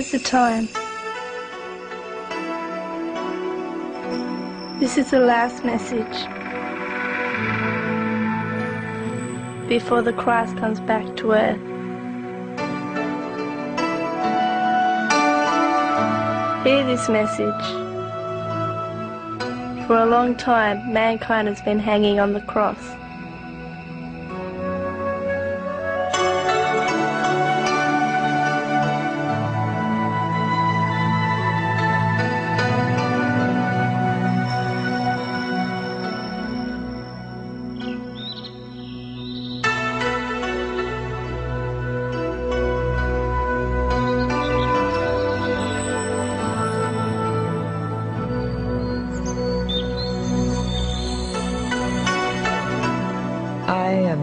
is the time. This is the last message before the Christ comes back to earth. Hear this message. For a long time, mankind has been hanging on the cross.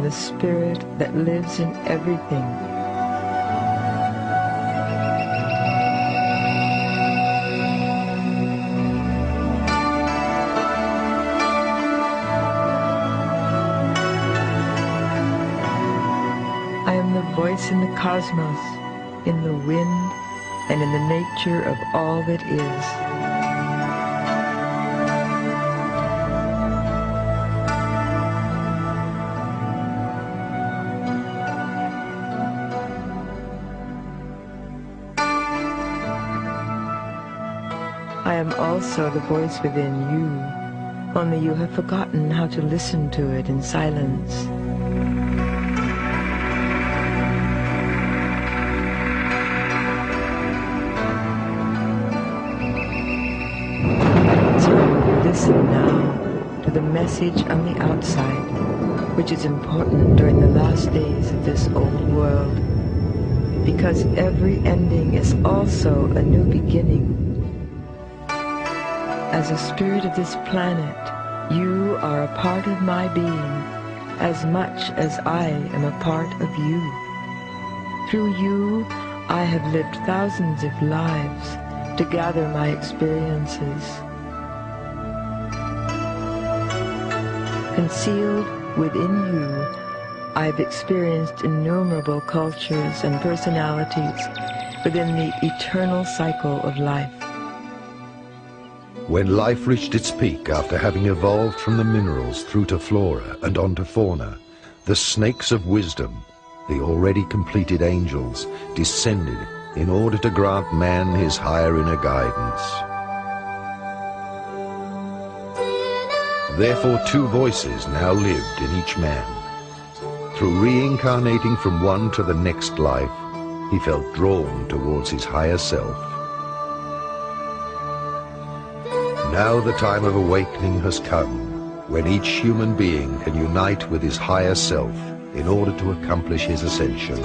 The Spirit that lives in everything. I am the voice in the cosmos, in the wind, and in the nature of all that is. I am also the voice within you, only you have forgotten how to listen to it in silence. So listen now to the message on the outside, which is important during the last days of this old world, because every ending is also a new beginning. As a spirit of this planet, you are a part of my being as much as I am a part of you. Through you, I have lived thousands of lives to gather my experiences. Concealed within you, I've experienced innumerable cultures and personalities within the eternal cycle of life. When life reached its peak after having evolved from the minerals through to flora and onto fauna, the snakes of wisdom, the already completed angels, descended in order to grant man his higher inner guidance. Therefore, two voices now lived in each man. Through reincarnating from one to the next life, he felt drawn towards his higher self. Now the time of awakening has come, when each human being can unite with his higher self in order to accomplish his ascension.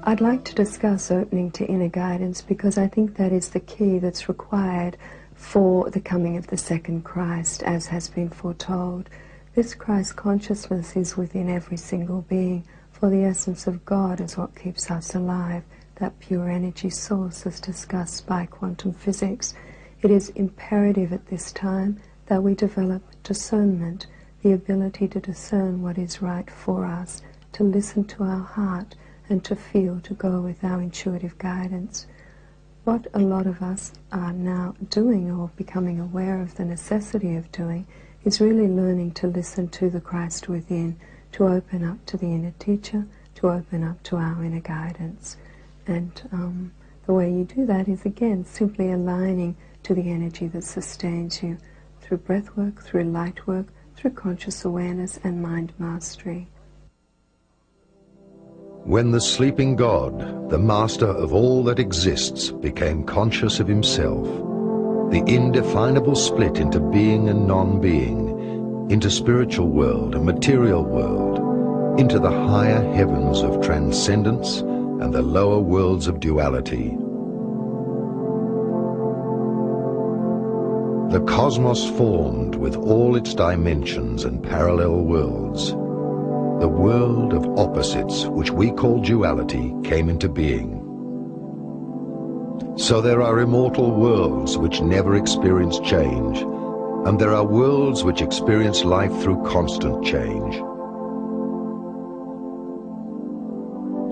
I'd like to discuss opening to inner guidance because I think that is the key that's required for the coming of the second Christ, as has been foretold. This Christ consciousness is within every single being, for the essence of God is what keeps us alive. That pure energy source is discussed by quantum physics. It is imperative at this time that we develop discernment, the ability to discern what is right for us, to listen to our heart, and to feel, to go with our intuitive guidance. What a lot of us are now doing, or becoming aware of the necessity of doing, is really learning to listen to the Christ within, to open up to the inner teacher, to open up to our inner guidance. And the way you do that is, again, simply aligning to the energy that sustains you through breath work, through light work, through conscious awareness and mind mastery. When the sleeping God, the master of all that exists, became conscious of himself, the indefinable split into being and non-being, into spiritual world and material world, into the higher heavens of transcendence and the lower worlds of duality. The cosmos formed with all its dimensions and parallel worlds. The world of opposites, which we call duality, came into being. So there are immortal worlds which never experience change, and there are worlds which experience life through constant change.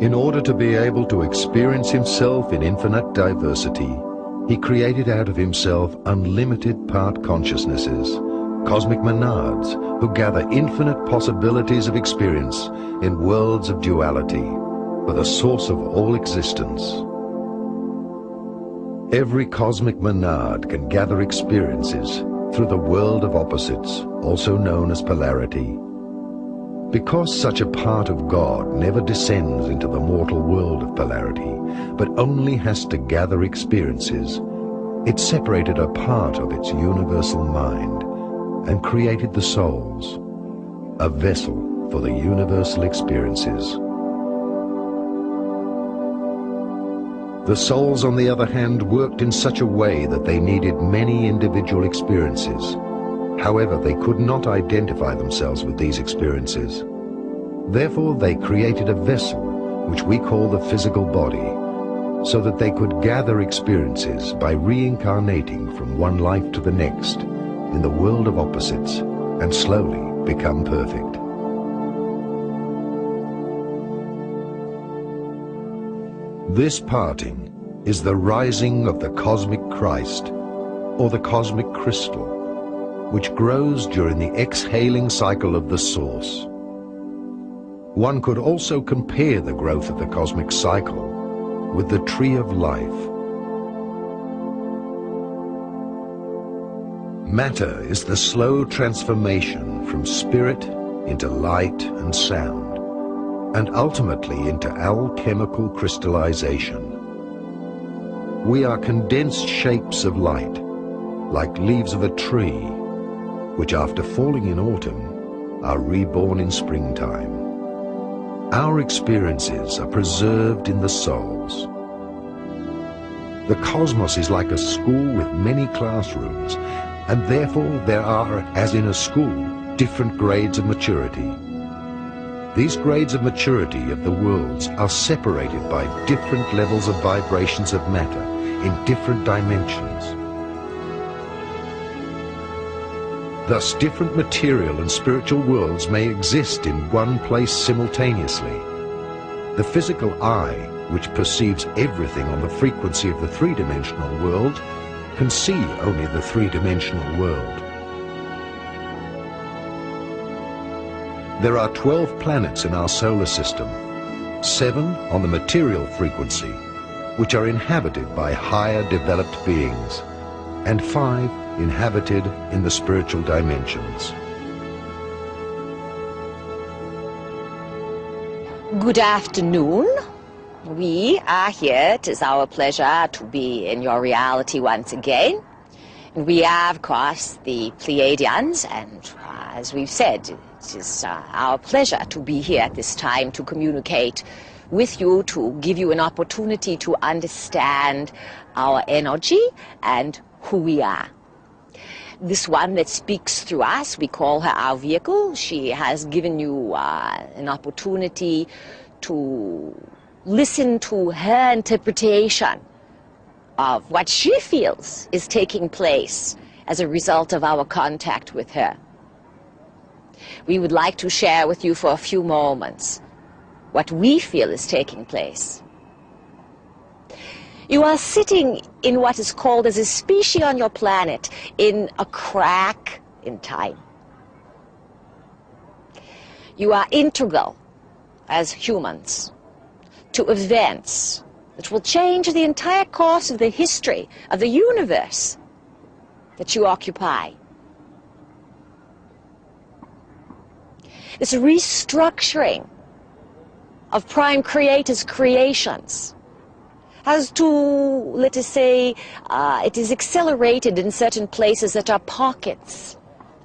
In order to be able to experience himself in infinite diversity, he created out of himself unlimited part consciousnesses, cosmic monads who gather infinite possibilities of experience in worlds of duality, for the source of all existence. Every cosmic monad can gather experiences through the world of opposites, also known as polarity. Because such a part of God never descends into the mortal world of polarity, but only has to gather experiences, it separated a part of its universal mind and created the souls, a vessel for the universal experiences. The souls, on the other hand, worked in such a way that they needed many individual experiences. However, they could not identify themselves with these experiences. Therefore, they created a vessel, which we call the physical body, so that they could gather experiences by reincarnating from one life to the next in the world of opposites and slowly become perfect. This parting is the rising of the cosmic Christ, or the cosmic crystal, which grows during the exhaling cycle of the source. One could also compare the growth of the cosmic cycle with the tree of life. Matter is the slow transformation from spirit into light and sound, and ultimately into alchemical crystallization. We are condensed shapes of light, like leaves of a tree, which after falling in autumn are reborn in springtime. Our experiences are preserved in the souls. The cosmos is like a school with many classrooms, and therefore there are, as in a school, different grades of maturity. These grades of maturity of the worlds are separated by different levels of vibrations of matter in different dimensions. Thus, different material and spiritual worlds may exist in one place simultaneously. The physical eye, which perceives everything on the frequency of the three-dimensional world, can see only the three-dimensional world. There are 12 planets in our solar system, 7 on the material frequency, which are inhabited by higher developed beings, and 5 inhabited in the spiritual dimensions. Good afternoon. We are here. It is our pleasure to be in your reality once again. And we are, of course, the Pleiadians, and as we've said, it is our pleasure to be here at this time to communicate with you, to give you an opportunity to understand our energy and who we are. This one that speaks through us, we call her our vehicle. She has given you an opportunity to listen to her interpretation of what she feels is taking place as a result of our contact with her. We would like to share with you for a few moments what we feel is taking place. You are sitting in what is called as a species on your planet in a crack in time. You are integral as humans to events that will change the entire course of the history of the universe that you occupy. This restructuring of Prime Creator's creations has to, let us say, it is accelerated in certain places that are pockets.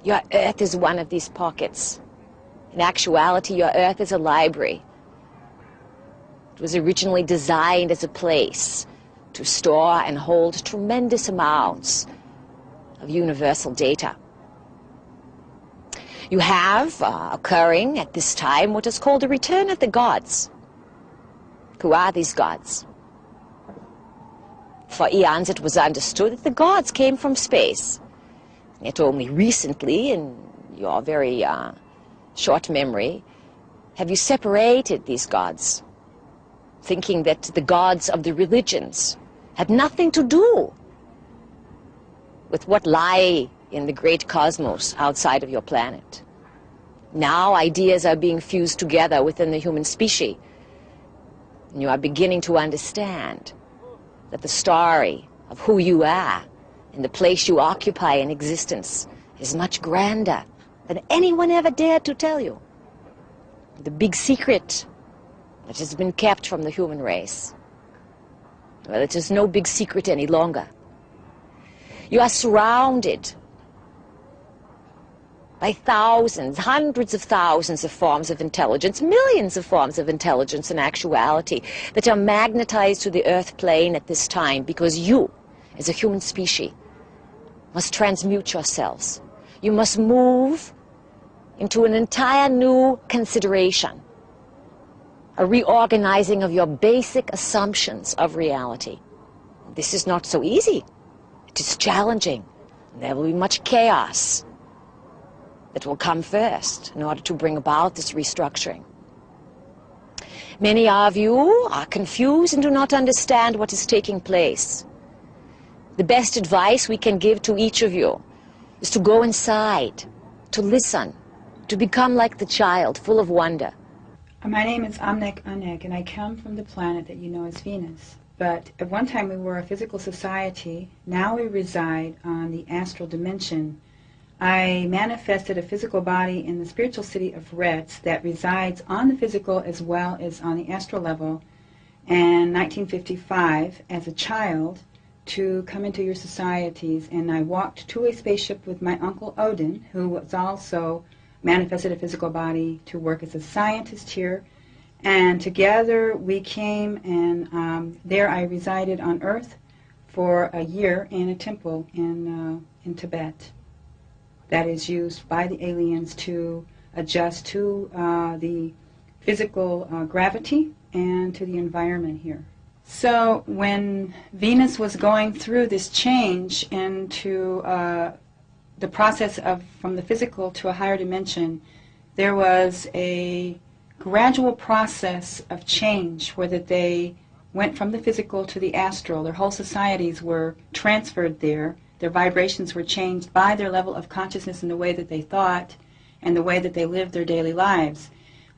Your Earth is one of these pockets. In actuality, your Earth is a library. It was originally designed as a place to store and hold tremendous amounts of universal data. You have occurring at this time what is called the return of the gods. Who are these gods? For eons it was understood that the gods came from space. Yet only recently, in your very short memory, have you separated these gods thinking that the gods of the religions had nothing to do with what lie in the great cosmos outside of your planet. Now ideas are being fused together within the human species, and you are beginning to understand that the story of who you are and the place you occupy in existence is much grander than anyone ever dared to tell you. The big secret that has been kept from the human race. Well, it is no big secret any longer. You are surrounded by thousands, hundreds of thousands of forms of intelligence, millions of forms of intelligence in actuality that are magnetized to the earth plane at this time, because you, as a human species, must transmute yourselves. You must move into an entire new consideration, a reorganizing of your basic assumptions of reality. This is not so easy. It is challenging. There will be much chaos that will come first in order to bring about this restructuring. Many of you are confused and do not understand what is taking place. The best advice we can give to each of you is to go inside, to listen, to become like the child, full of wonder. My name is Amnek Anek, and I come from the planet that you know as Venus. But at one time we were a physical society. Now we reside on the astral dimension. I manifested a physical body in the spiritual city of Retz that resides on the physical as well as on the astral level in 1955 as a child to come into your societies. And I walked to a spaceship with my uncle Odin, who was also manifested a physical body to work as a scientist here. And together we came, and there I resided on Earth for a year in a temple in Tibet that is used by the aliens to adjust to the physical gravity and to the environment here. So when Venus was going through this change into the process of from the physical to a higher dimension, there was a gradual process of change where that they went from the physical to the astral. Their whole societies were transferred there. Their vibrations were changed by their level of consciousness and the way that they thought and the way that they lived their daily lives.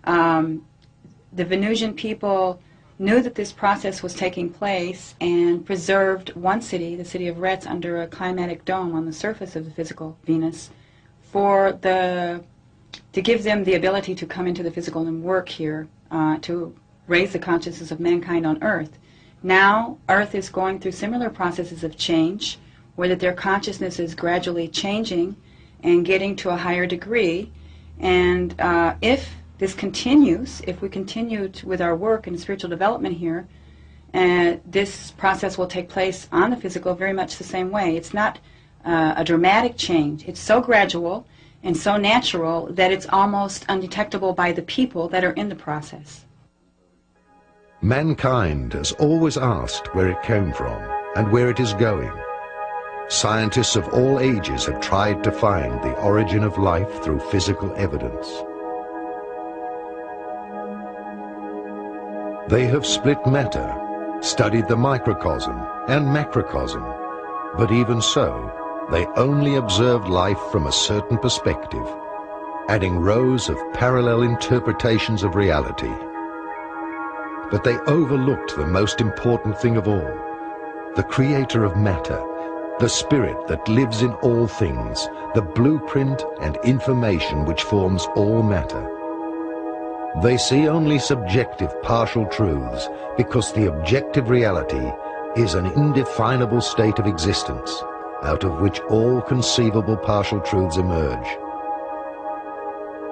The Venusian people knew that this process was taking place and preserved one city, the city of Retz, under a climatic dome on the surface of the physical Venus to give them the ability to come into the physical and work here to raise the consciousness of mankind on Earth. Now, Earth is going through similar processes of change, where that their consciousness is gradually changing and getting to a higher degree. And if this continues, if we continue with our work and spiritual development here, this process will take place on the physical very much the same way. It's not a dramatic change. It's so gradual and so natural that it's almost undetectable by the people that are in the process. Mankind has always asked where it came from and where it is going. Scientists of all ages have tried to find the origin of life through physical evidence. They have split matter, studied the microcosm and macrocosm, but even so, they only observed life from a certain perspective, adding rows of parallel interpretations of reality. But they overlooked the most important thing of all, the creator of matter, the spirit that lives in all things, the blueprint and information which forms all matter. They see only subjective partial truths because the objective reality is an indefinable state of existence, out of which all conceivable partial truths emerge.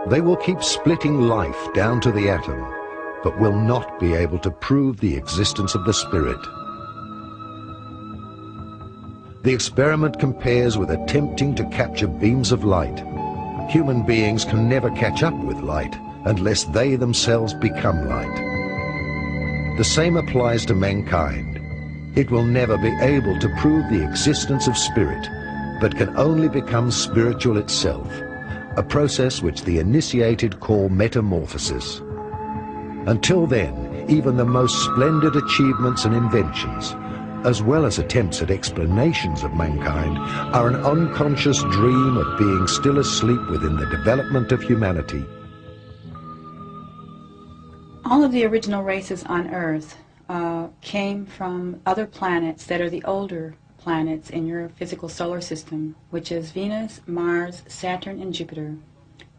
They will keep splitting life down to the atom, but will not be able to prove the existence of the spirit. The experiment compares with attempting to capture beams of light. Human beings can never catch up with light unless they themselves become light. The same applies to mankind. It will never be able to prove the existence of spirit, but can only become spiritual itself, a process which the initiated call metamorphosis. Until then, even the most splendid achievements and inventions, as well as attempts at explanations of mankind, are an unconscious dream of being still asleep within the development of humanity. All of the original races on Earth came from other planets that are the older planets in your physical solar system, which is Venus, Mars, Saturn, and Jupiter.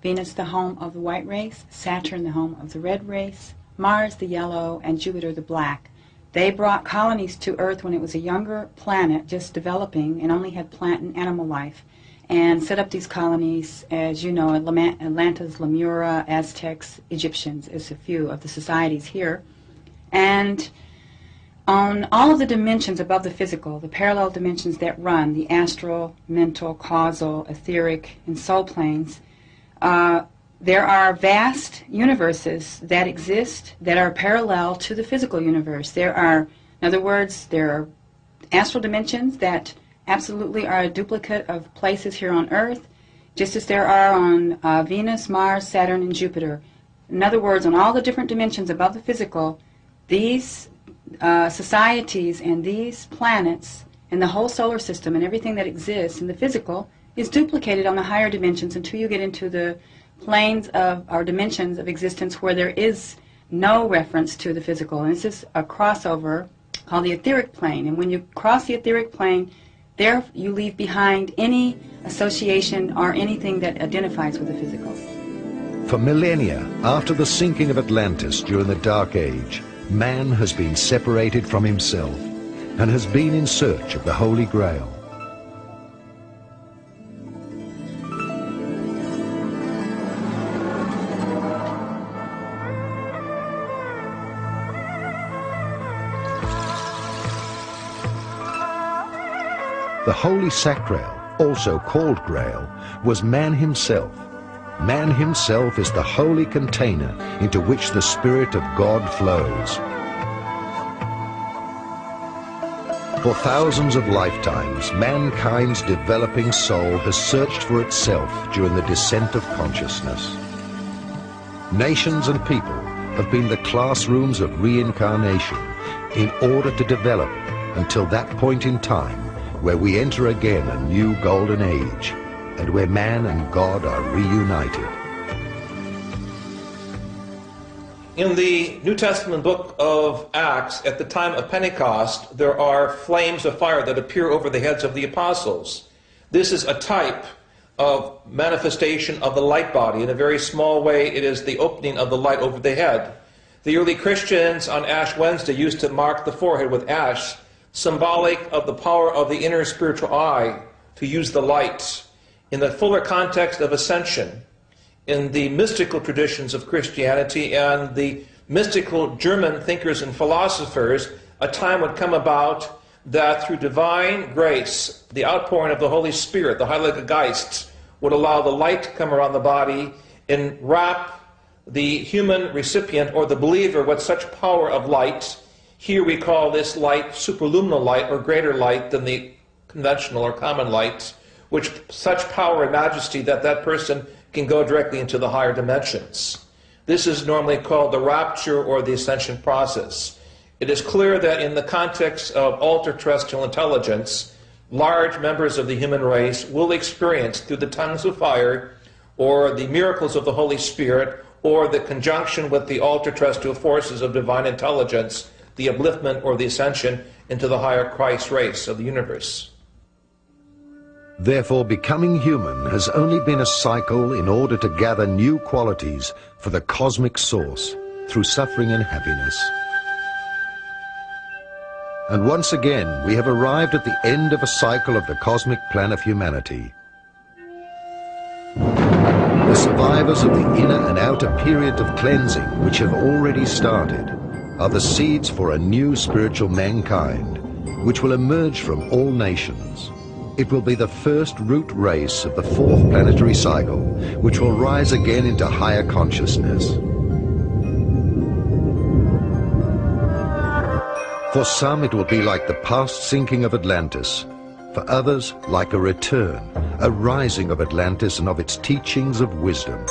Venus, the home of the white race, Saturn, the home of the red race, Mars, the yellow, and Jupiter, the black. They brought colonies to Earth when it was a younger planet, just developing, and only had plant and animal life, and set up these colonies, as you know, Atlantis, Lemura, Aztecs, Egyptians, as a few of the societies here. And on all of the dimensions above the physical, the parallel dimensions that run, the astral, mental, causal, etheric, and soul planes, there are vast universes that exist that are parallel to the physical universe. There are, in other words, there are astral dimensions that absolutely are a duplicate of places here on Earth, just as there are on Venus, Mars, Saturn, and Jupiter. In other words, on all the different dimensions above the physical, these societies and these planets and the whole solar system and everything that exists in the physical is duplicated on the higher dimensions until you get into the planes of, or dimensions of existence where there is no reference to the physical. And this is a crossover called the etheric plane. And when you cross the etheric plane, there you leave behind any association or anything that identifies with the physical. For millennia after the sinking of Atlantis during the Dark Age, man has been separated from himself and has been in search of the Holy Grail. The Holy Sacral, also called Grail, was man himself. Man himself is the holy container into which the Spirit of God flows. For thousands of lifetimes, mankind's developing soul has searched for itself during the descent of consciousness. Nations and people have been the classrooms of reincarnation in order to develop until that point in time where we enter again a new golden age, and where man and God are reunited. In the New Testament book of Acts, at the time of Pentecost, there are flames of fire that appear over the heads of the apostles. This is a type of manifestation of the light body. In a very small way, it is the opening of the light over the head. The early Christians on Ash Wednesday used to mark the forehead with ash, symbolic of the power of the inner spiritual eye to use the light. In the fuller context of ascension, in the mystical traditions of Christianity and the mystical German thinkers and philosophers, a time would come about that through divine grace, the outpouring of the Holy Spirit, the Heilige Geist, would allow the light to come around the body and wrap the human recipient or the believer with such power of light. Here we call this light superluminal light, or greater light than the conventional or common light, which such power and majesty that that person can go directly into the higher dimensions. This is normally called the rapture or the ascension process. It is clear that in the context of ultra-terrestrial intelligence, large members of the human race will experience through the tongues of fire, or the miracles of the Holy Spirit, or the conjunction with the ultra-terrestrial forces of divine intelligence, the upliftment or the ascension into the higher Christ race of the universe. Therefore, becoming human has only been a cycle in order to gather new qualities for the cosmic source through suffering and happiness. And once again, we have arrived at the end of a cycle of the cosmic plan of humanity. The survivors of the inner and outer period of cleansing, which have already started, are the seeds for a new spiritual mankind, which will emerge from all nations. It will be the first root race of the fourth planetary cycle, which will rise again into higher consciousness. For some, it will be like the past sinking of Atlantis. For others, like a return, a rising of Atlantis and of its teachings of wisdom.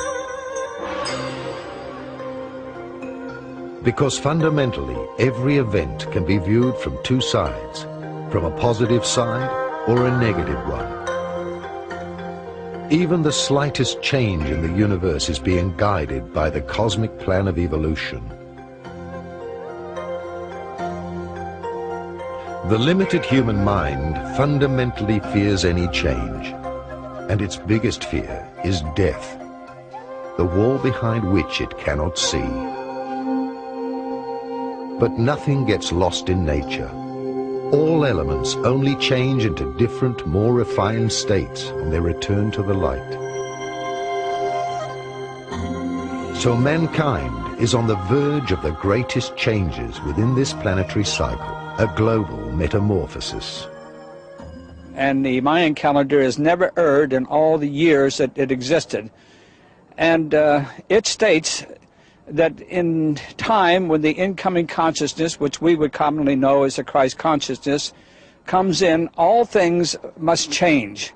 Because fundamentally, every event can be viewed from two sides, from a positive side or a negative one. Even the slightest change in the universe is being guided by the cosmic plan of evolution. The limited human mind fundamentally fears any change, and its biggest fear is death, the wall behind which it cannot see. But nothing gets lost in nature. All elements only change into different, more refined states on their return to the light. So mankind is on the verge of the greatest changes within this planetary cycle, a global metamorphosis. And the Mayan calendar has never erred in all the years that it existed. And it states that in time when the incoming consciousness, which we would commonly know as the Christ consciousness, comes in, all things must change.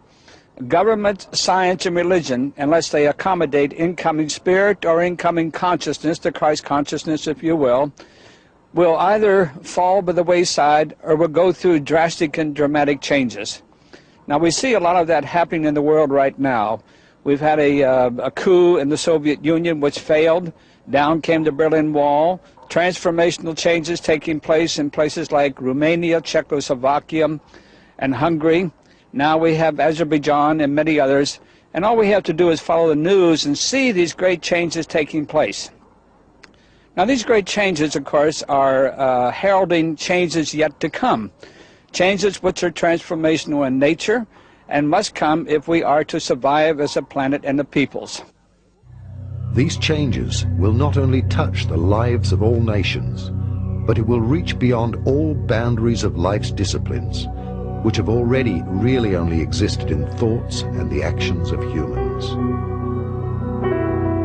Government, science, and religion, unless they accommodate incoming spirit or incoming consciousness, the Christ consciousness, if you will either fall by the wayside or will go through drastic and dramatic changes. Now, we see a lot of that happening in the world right now. We've had a coup in the Soviet Union which failed. Down came the Berlin Wall. Transformational changes taking place in places like Romania, Czechoslovakia, and Hungary. Now we have Azerbaijan and many others. And all we have to do is follow the news and see these great changes taking place. Now, these great changes, of course, are heralding changes yet to come. Changes which are transformational in nature and must come if we are to survive as a planet and a peoples. These changes will not only touch the lives of all nations, but it will reach beyond all boundaries of life's disciplines, which have already really only existed in thoughts and the actions of humans.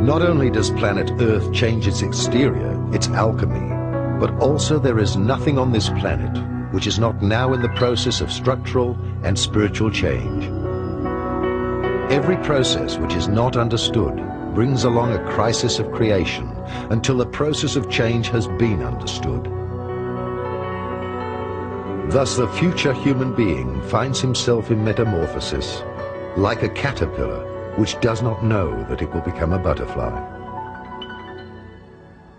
Not only does planet Earth change its exterior, its alchemy, but also there is nothing on this planet which is not now in the process of structural and spiritual change. Every process which is not understood brings along a crisis of creation until the process of change has been understood. Thus the future human being finds himself in metamorphosis, like a caterpillar which does not know that it will become a butterfly.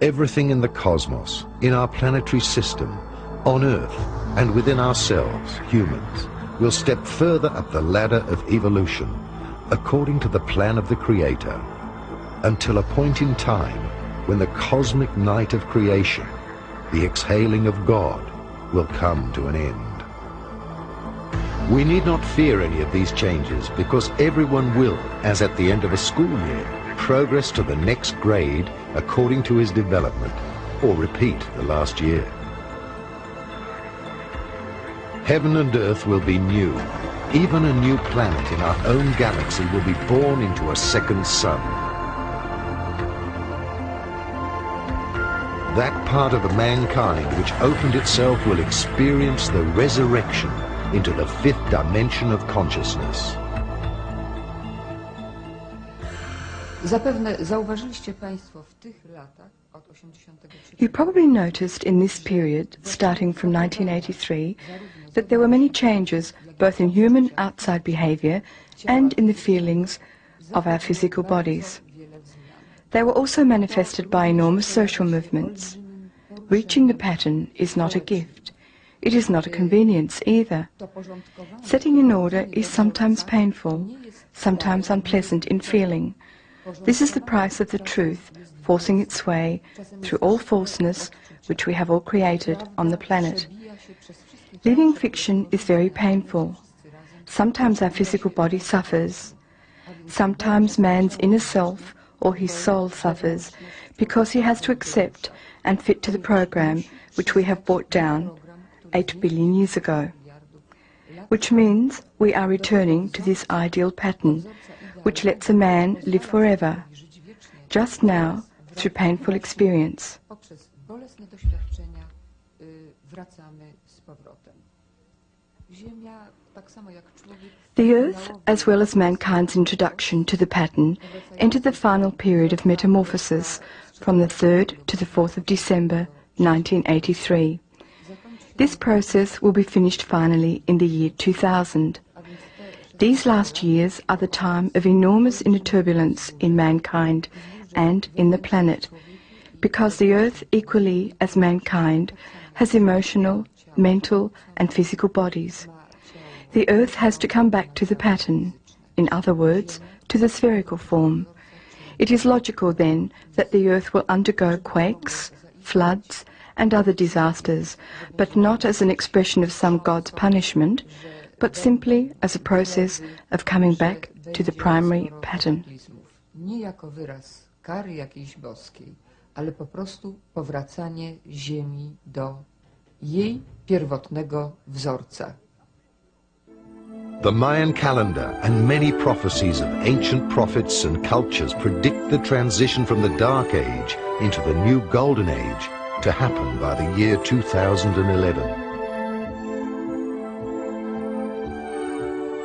Everything in the cosmos, in our planetary system, on Earth, and within ourselves, humans, will step further up the ladder of evolution, according to the plan of the Creator, until a point in time when the cosmic night of creation, the exhaling of God, will come to an end. We need not fear any of these changes because everyone will, as at the end of a school year, progress to the next grade according to his development, or repeat the last year. Heaven and earth will be new. Even a new planet in our own galaxy will be born into a second sun. That part of mankind which opened itself will experience the resurrection into the fifth dimension of consciousness. You probably noticed in this period, starting from 1983, that there were many changes both in human outside behavior and in the feelings of our physical bodies. They were also manifested by enormous social movements. Reaching the pattern is not a gift. It is not a convenience either. Setting in order is sometimes painful, sometimes unpleasant in feeling. This is the price of the truth forcing its way through all falseness which we have all created on the planet. Living fiction is very painful. Sometimes our physical body suffers. Sometimes man's inner self or his soul suffers because he has to accept and fit to the program which we have brought down 8 billion years ago. Which means we are returning to this ideal pattern which lets a man live forever, just now through painful experience. The Earth, as well as mankind's introduction to the pattern, entered the final period of metamorphosis from the 3rd to the 4th of December 1983. This process will be finished finally in the year 2000. These last years are the time of enormous inner turbulence in mankind and in the planet, because the Earth, equally as mankind, has emotional, mental and physical bodies. The Earth has to come back to the pattern, in other words, to the spherical form. It is logical then that the Earth will undergo quakes, floods and other disasters, but not as an expression of some god's punishment, but simply as a process of coming back to the primary pattern. Nie jako wyraz kary jakiejś boskiej, ale po prostu powracanie Ziemi do jej pierwotnego wzorca. The Mayan calendar and many prophecies of ancient prophets and cultures predict the transition from the Dark Age into the new Golden Age to happen by the year 2011.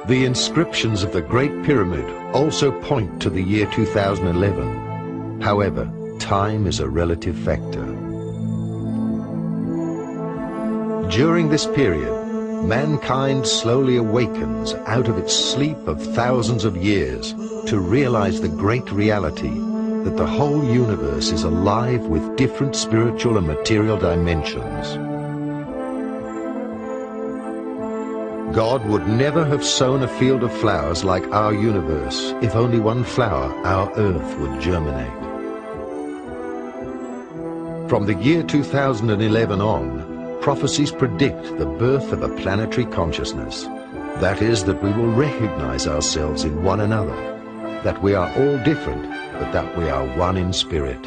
The inscriptions of the Great Pyramid also point to the year 2011. However, time is a relative factor. During this period, mankind slowly awakens out of its sleep of thousands of years to realize the great reality that the whole universe is alive with different spiritual and material dimensions. God would never have sown a field of flowers like our universe if only one flower, our Earth, would germinate. From the year 2011 on, prophecies predict the birth of a planetary consciousness. That is, that we will recognize ourselves in one another, that we are all different, but that we are one in spirit.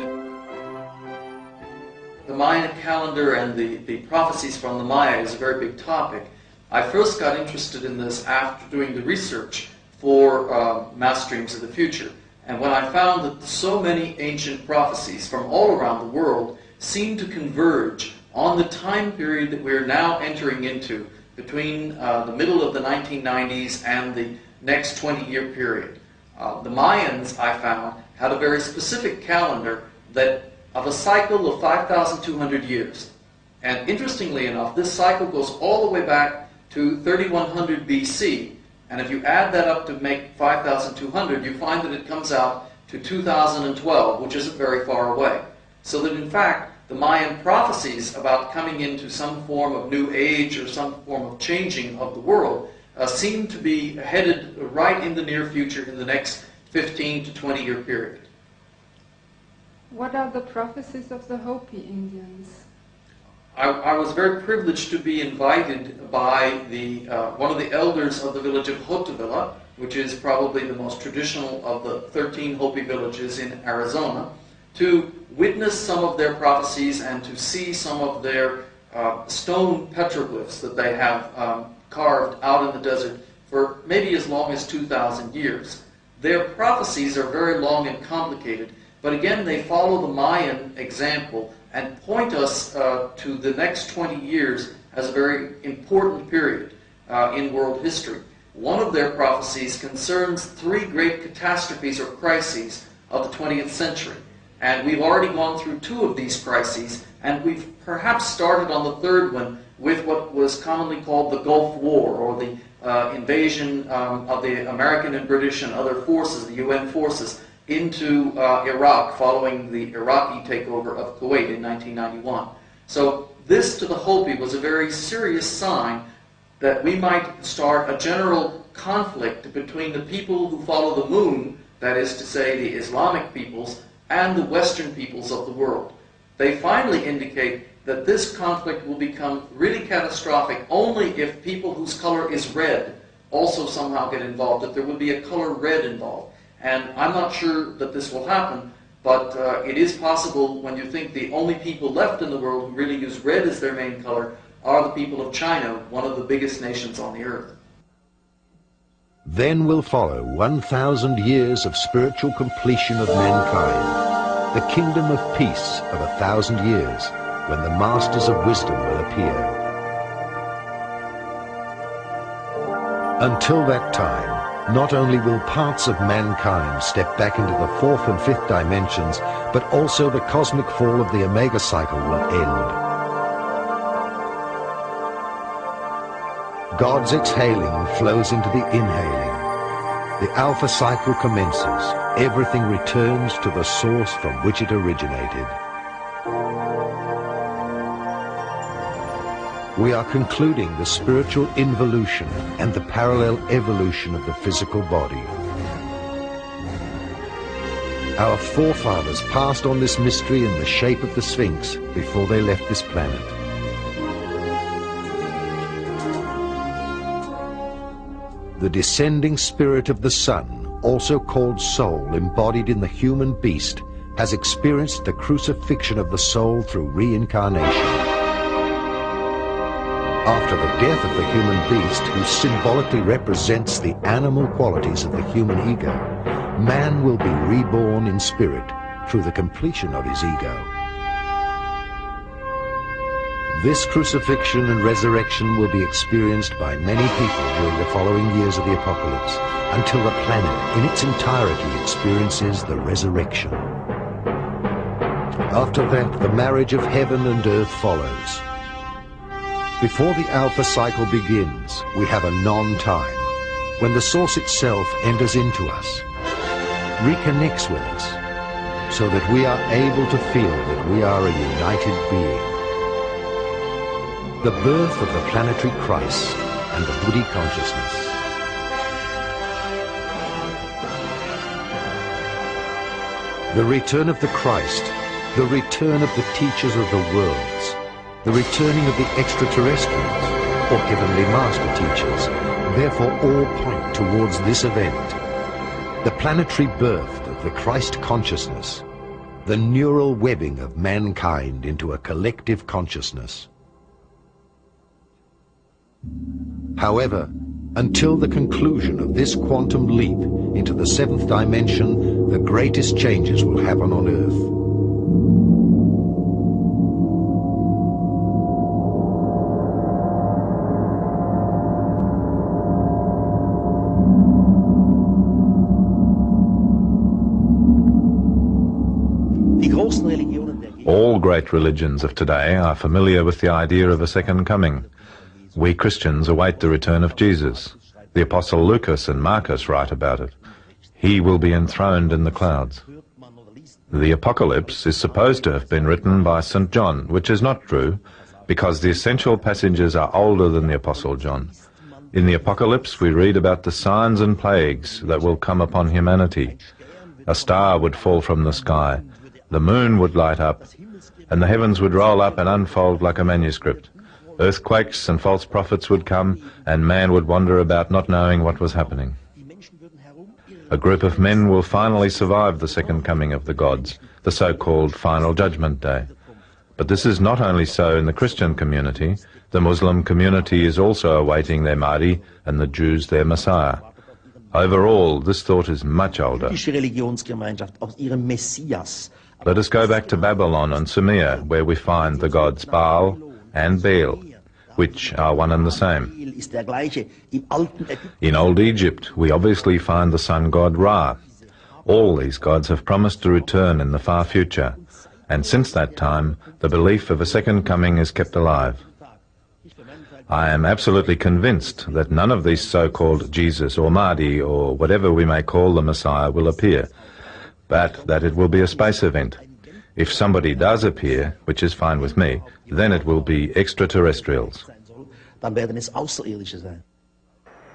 The Mayan calendar and the prophecies from the Maya is a very big topic. I first got interested in this after doing the research for Mass Dreams of the Future. And when I found that so many ancient prophecies from all around the world seem to converge on the time period that we're now entering into between the middle of the 1990s and the next 20-year period. The Mayans, I found, had a very specific calendar of a cycle of 5,200 years. And interestingly enough, this cycle goes all the way back to 3100 BC. And if you add that up to make 5,200, you find that it comes out to 2012, which isn't very far away. So that in fact, the Mayan prophecies about coming into some form of new age or some form of changing of the world seem to be headed right in the near future in the next 15 to 20-year period. What are the prophecies of the Hopi Indians? I was very privileged to be invited by one of the elders of the village of Hotevilla, which is probably the most traditional of the 13 Hopi villages in Arizona, to witness some of their prophecies and to see some of their stone petroglyphs that they have carved out in the desert for maybe as long as 2,000 years. Their prophecies are very long and complicated, but again they follow the Mayan example and point us to the next 20 years as a very important period in world history. One of their prophecies concerns 3 great catastrophes or crises of the 20th century. And we've already gone through 2 of these crises, and we've perhaps started on the 3rd one with what was commonly called the Gulf War, or the invasion of the American and British and other forces, the UN forces, into Iraq following the Iraqi takeover of Kuwait in 1991. So this to the Hopi was a very serious sign that we might start a general conflict between the people who follow the moon, that is to say the Islamic peoples, and the Western peoples of the world. They finally indicate that this conflict will become really catastrophic only if people whose color is red also somehow get involved, that there will be a color red involved. And I'm not sure that this will happen, but it is possible when you think the only people left in the world who really use red as their main color are the people of China, one of the biggest nations on the earth. Then will follow 1,000 years of spiritual completion of mankind, the kingdom of peace of 1,000 years, when the masters of wisdom will appear. Until that time, not only will parts of mankind step back into the fourth and fifth dimensions, but also the cosmic fall of the Omega cycle will end. God's exhaling flows into the inhaling. The Alpha cycle commences. Everything returns to the source from which it originated. We are concluding the spiritual involution and the parallel evolution of the physical body. Our forefathers passed on this mystery in the shape of the Sphinx before they left this planet. The descending spirit of the sun, also called soul, embodied in the human beast, has experienced the crucifixion of the soul through reincarnation. After the death of the human beast, who symbolically represents the animal qualities of the human ego, man will be reborn in spirit through the completion of his ego. This crucifixion and resurrection will be experienced by many people during the following years of the apocalypse, until the planet in its entirety experiences the resurrection. After that, the marriage of heaven and earth follows. Before the Alpha cycle begins, we have a non-time, when the source itself enters into us, reconnects with us, so that we are able to feel that we are a united being. The birth of the planetary Christ and the Buddhi consciousness. The return of the Christ, the return of the teachers of the worlds, the returning of the extraterrestrials, or heavenly master teachers, therefore all point towards this event. The planetary birth of the Christ consciousness, the neural webbing of mankind into a collective consciousness. However, until the conclusion of this quantum leap into the seventh dimension, the greatest changes will happen on Earth. All great religions of today are familiar with the idea of a second coming. We Christians await the return of Jesus. The Apostle Lucas and Marcus write about it. He will be enthroned in the clouds. The Apocalypse is supposed to have been written by St. John, which is not true, because the essential passages are older than the Apostle John. In the Apocalypse we read about the signs and plagues that will come upon humanity. A star would fall from the sky, the moon would light up, and the heavens would roll up and unfold like a manuscript. Earthquakes and false prophets would come, and man would wander about not knowing what was happening. A group of men will finally survive the second coming of the gods, the so-called Final Judgment Day. But this is not only so in the Christian community. The Muslim community is also awaiting their Mahdi and the Jews their Messiah. Overall, this thought is much older. Let us go back to Babylon and Sumer, where we find the gods Baal and Baal, which are one and the same. In Old Egypt, we obviously find the sun god Ra. All these gods have promised to return in the far future, and since that time, the belief of a second coming is kept alive. I am absolutely convinced that none of these so-called Jesus or Mahdi or whatever we may call the Messiah will appear, but that it will be a space event. If somebody does appear, which is fine with me, then it will be extraterrestrials.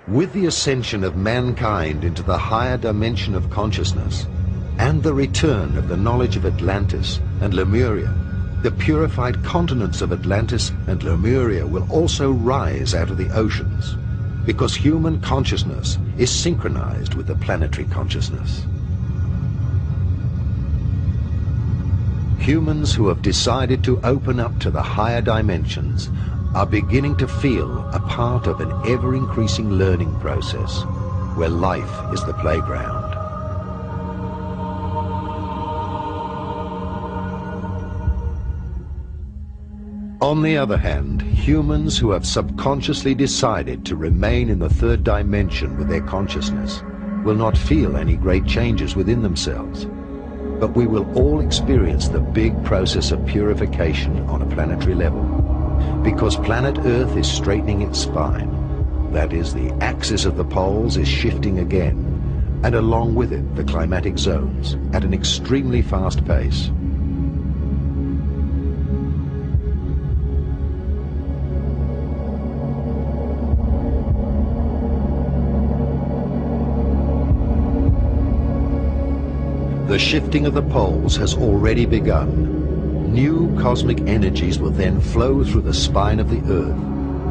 With the ascension of mankind into the higher dimension of consciousness and the return of the knowledge of Atlantis and Lemuria, the purified continents of Atlantis and Lemuria will also rise out of the oceans, because human consciousness is synchronized with the planetary consciousness. Humans who have decided to open up to the higher dimensions are beginning to feel a part of an ever-increasing learning process where life is the playground. On the other hand, humans who have subconsciously decided to remain in the third dimension with their consciousness will not feel any great changes within themselves. But we will all experience the big process of purification on a planetary level, because planet Earth is straightening its spine. That is, the axis of the poles is shifting again, and along with it the climatic zones at an extremely fast pace. The shifting of the poles has already begun. New cosmic energies will then flow through the spine of the Earth,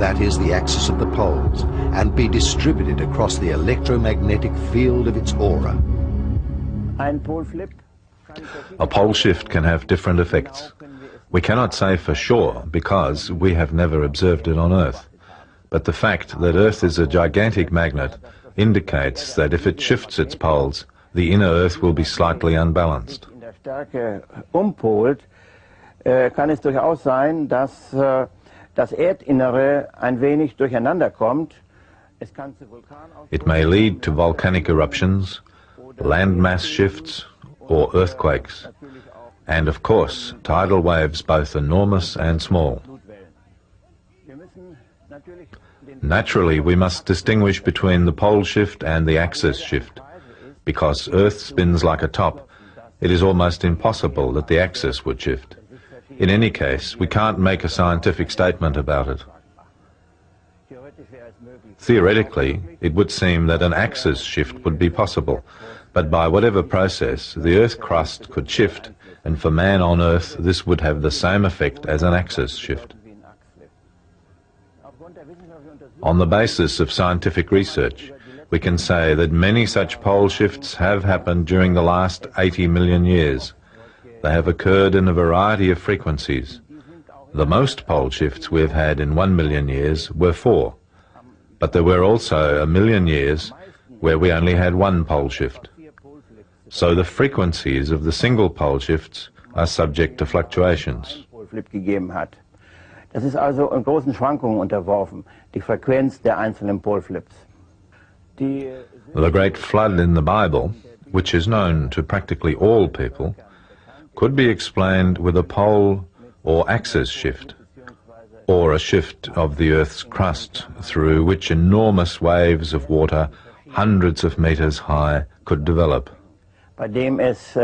that is the axis of the poles, and be distributed across the electromagnetic field of its aura. A pole shift can have different effects. We cannot say for sure because we have never observed it on Earth. But the fact that Earth is a gigantic magnet indicates that if it shifts its poles, the inner Earth will be slightly unbalanced. Kann es durchaus sein, dass das Erdinnere ein wenig durcheinander kommt. It may lead to volcanic eruptions, landmass shifts, or earthquakes, and of course tidal waves both enormous and small. Naturally, we must distinguish between the pole shift and the axis shift. Because Earth spins like a top, it is almost impossible that the axis would shift. In any case, we can't make a scientific statement about it. Theoretically, it would seem that an axis shift would be possible, but by whatever process, the Earth crust could shift, and for man on Earth, this would have the same effect as an axis shift. On the basis of scientific research, we can say that many such pole shifts have happened during the last 80 million years. They have occurred in a variety of frequencies. The most pole shifts we have had in 1 million years were 4, but there were also 1 million years where we only had 1 pole shift. So the frequencies of the single pole shifts are subject to fluctuations. Das ist also großen Schwankungen unterworfen, die Frequenz der einzelnen Poleflips. The great flood in the Bible, which is known to practically all people, could be explained with a pole or axis shift, or a shift of the Earth's crust through which enormous waves of water, hundreds of meters high, could develop. Bei dem es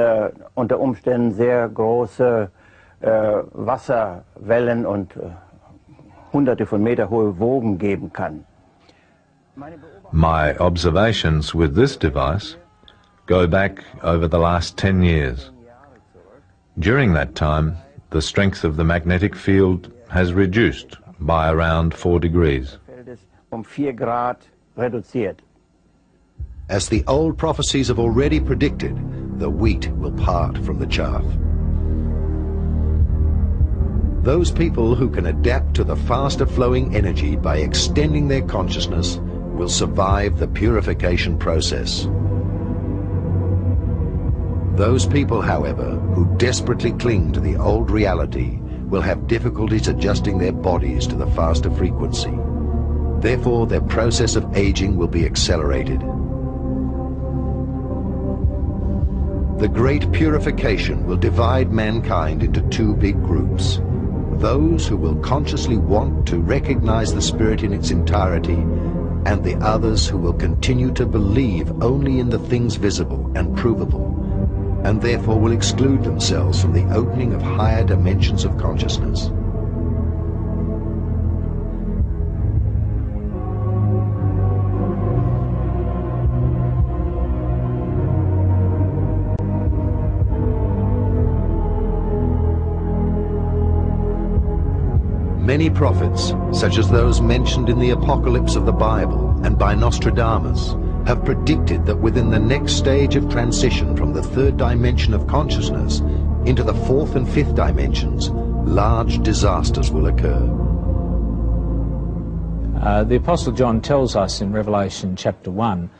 unter Umständen sehr große Wasserwellen und hunderte von Meter hohe Wogen geben kann. My observations with this device go back over the last 10 years. During that time, the strength of the magnetic field has reduced by around 4 degrees. 4 Grad reduziert. As the old prophecies have already predicted, the wheat will part from the chaff. Those people who can adapt to the faster flowing energy by extending their consciousness will survive the purification process. Those people, however, who desperately cling to the old reality will have difficulties adjusting their bodies to the faster frequency. Therefore, their process of aging will be accelerated. The great purification will divide mankind into 2 big groups. Those who will consciously want to recognize the spirit in its entirety, and the others who will continue to believe only in the things visible and provable, and therefore will exclude themselves from the opening of higher dimensions of consciousness. Many prophets, such as those mentioned in the Apocalypse of the Bible and by Nostradamus, have predicted that within the next stage of transition from the 3rd dimension of consciousness into the 4th and 5th dimensions, large disasters will occur. The Apostle John tells us in Revelation chapter 1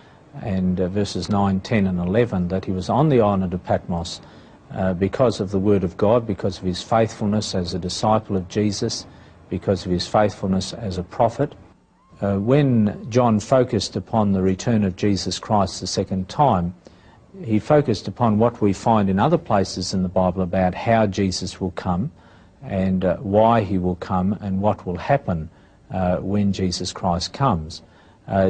and verses 9, 10 and 11 that he was on the island of Patmos because of the Word of God, because of his faithfulness as a disciple of Jesus, because of his faithfulness as a prophet. When John focused upon the return of Jesus Christ the second time, he focused upon what we find in other places in the Bible about how Jesus will come and why he will come and what will happen when Jesus Christ comes.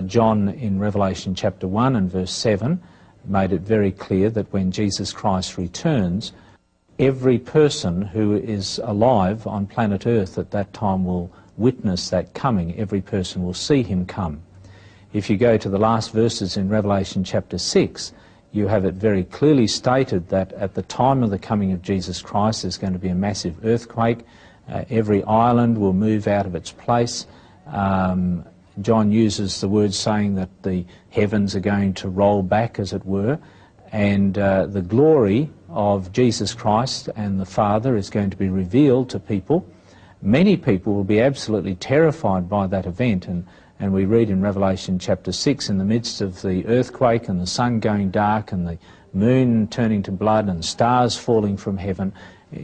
John in Revelation chapter 1 and verse 7 made it very clear that when Jesus Christ returns, every person who is alive on planet Earth at that time will witness that coming. Every person will see him come. If you go to the last verses in Revelation chapter 6, you have it very clearly stated that at the time of the coming of Jesus Christ there's going to be a massive earthquake. Every island will move out of its place. John uses the word saying that the heavens are going to roll back, as it were, and the glory of Jesus Christ and the Father is going to be revealed to people. Many people will be absolutely terrified by that event, and we read in Revelation chapter 6, in the midst of the earthquake and the sun going dark and the moon turning to blood and stars falling from heaven,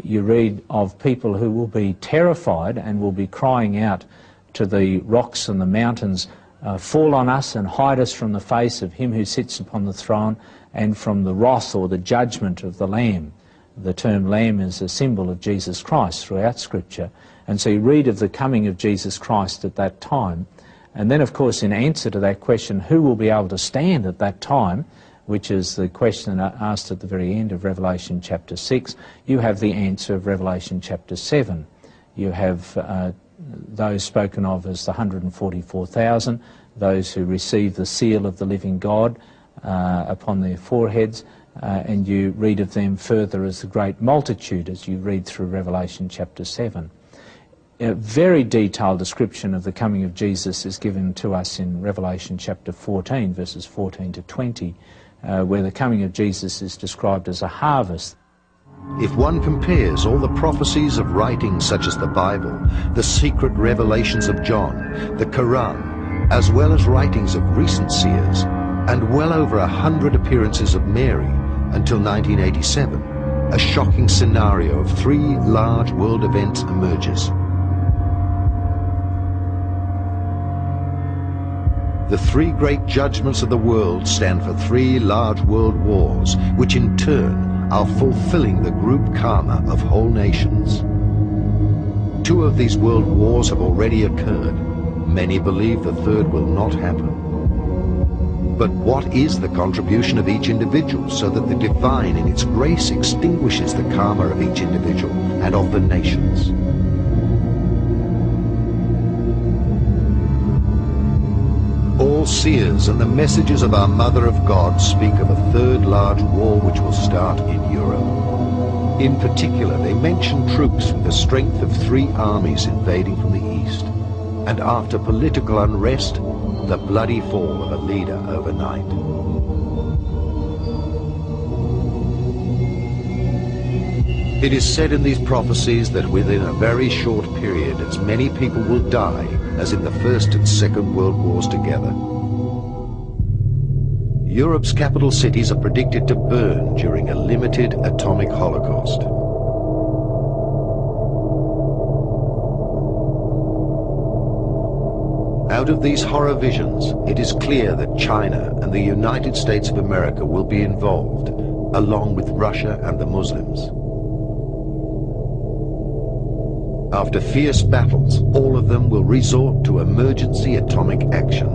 you read of people who will be terrified and will be crying out to the rocks and the mountains, fall on us and hide us from the face of him who sits upon the throne and from the wrath or the judgment of the Lamb. The term Lamb is a symbol of Jesus Christ throughout Scripture. And so you read of the coming of Jesus Christ at that time. And then, of course, in answer to that question, who will be able to stand at that time, which is the question asked at the very end of Revelation chapter 6, you have the answer of Revelation chapter 7. You have those spoken of as the 144,000, those who receive the seal of the living God upon their foreheads, and you read of them further as the great multitude as you read through Revelation chapter 7. A very detailed description of the coming of Jesus is given to us in Revelation chapter 14, verses 14 to 20, where the coming of Jesus is described as a harvest. If one compares all the prophecies of writings such as the Bible, the secret revelations of John, the Quran, as well as writings of recent seers, and well over 100 appearances of Mary until 1987, a shocking scenario of 3 large world events emerges. The 3 great judgments of the world stand for 3 large world wars, which in turn are fulfilling the group karma of whole nations. 2 of these world wars have already occurred. Many believe the 3rd will not happen. But what is the contribution of each individual so that the divine in its grace extinguishes the karma of each individual and of the nations? All seers and the messages of our Mother of God speak of a 3rd large war which will start in Europe. In particular, they mention troops with the strength of 3 armies invading from the east, and after political unrest, the bloody fall of a leader overnight. It is said in these prophecies that within a very short period as many people will die as in the First and Second World Wars together. Europe's capital cities are predicted to burn during a limited atomic holocaust. Out of these horror visions, it is clear that China and the United States of America will be involved, along with Russia and the Muslims. After fierce battles, all of them will resort to emergency atomic action.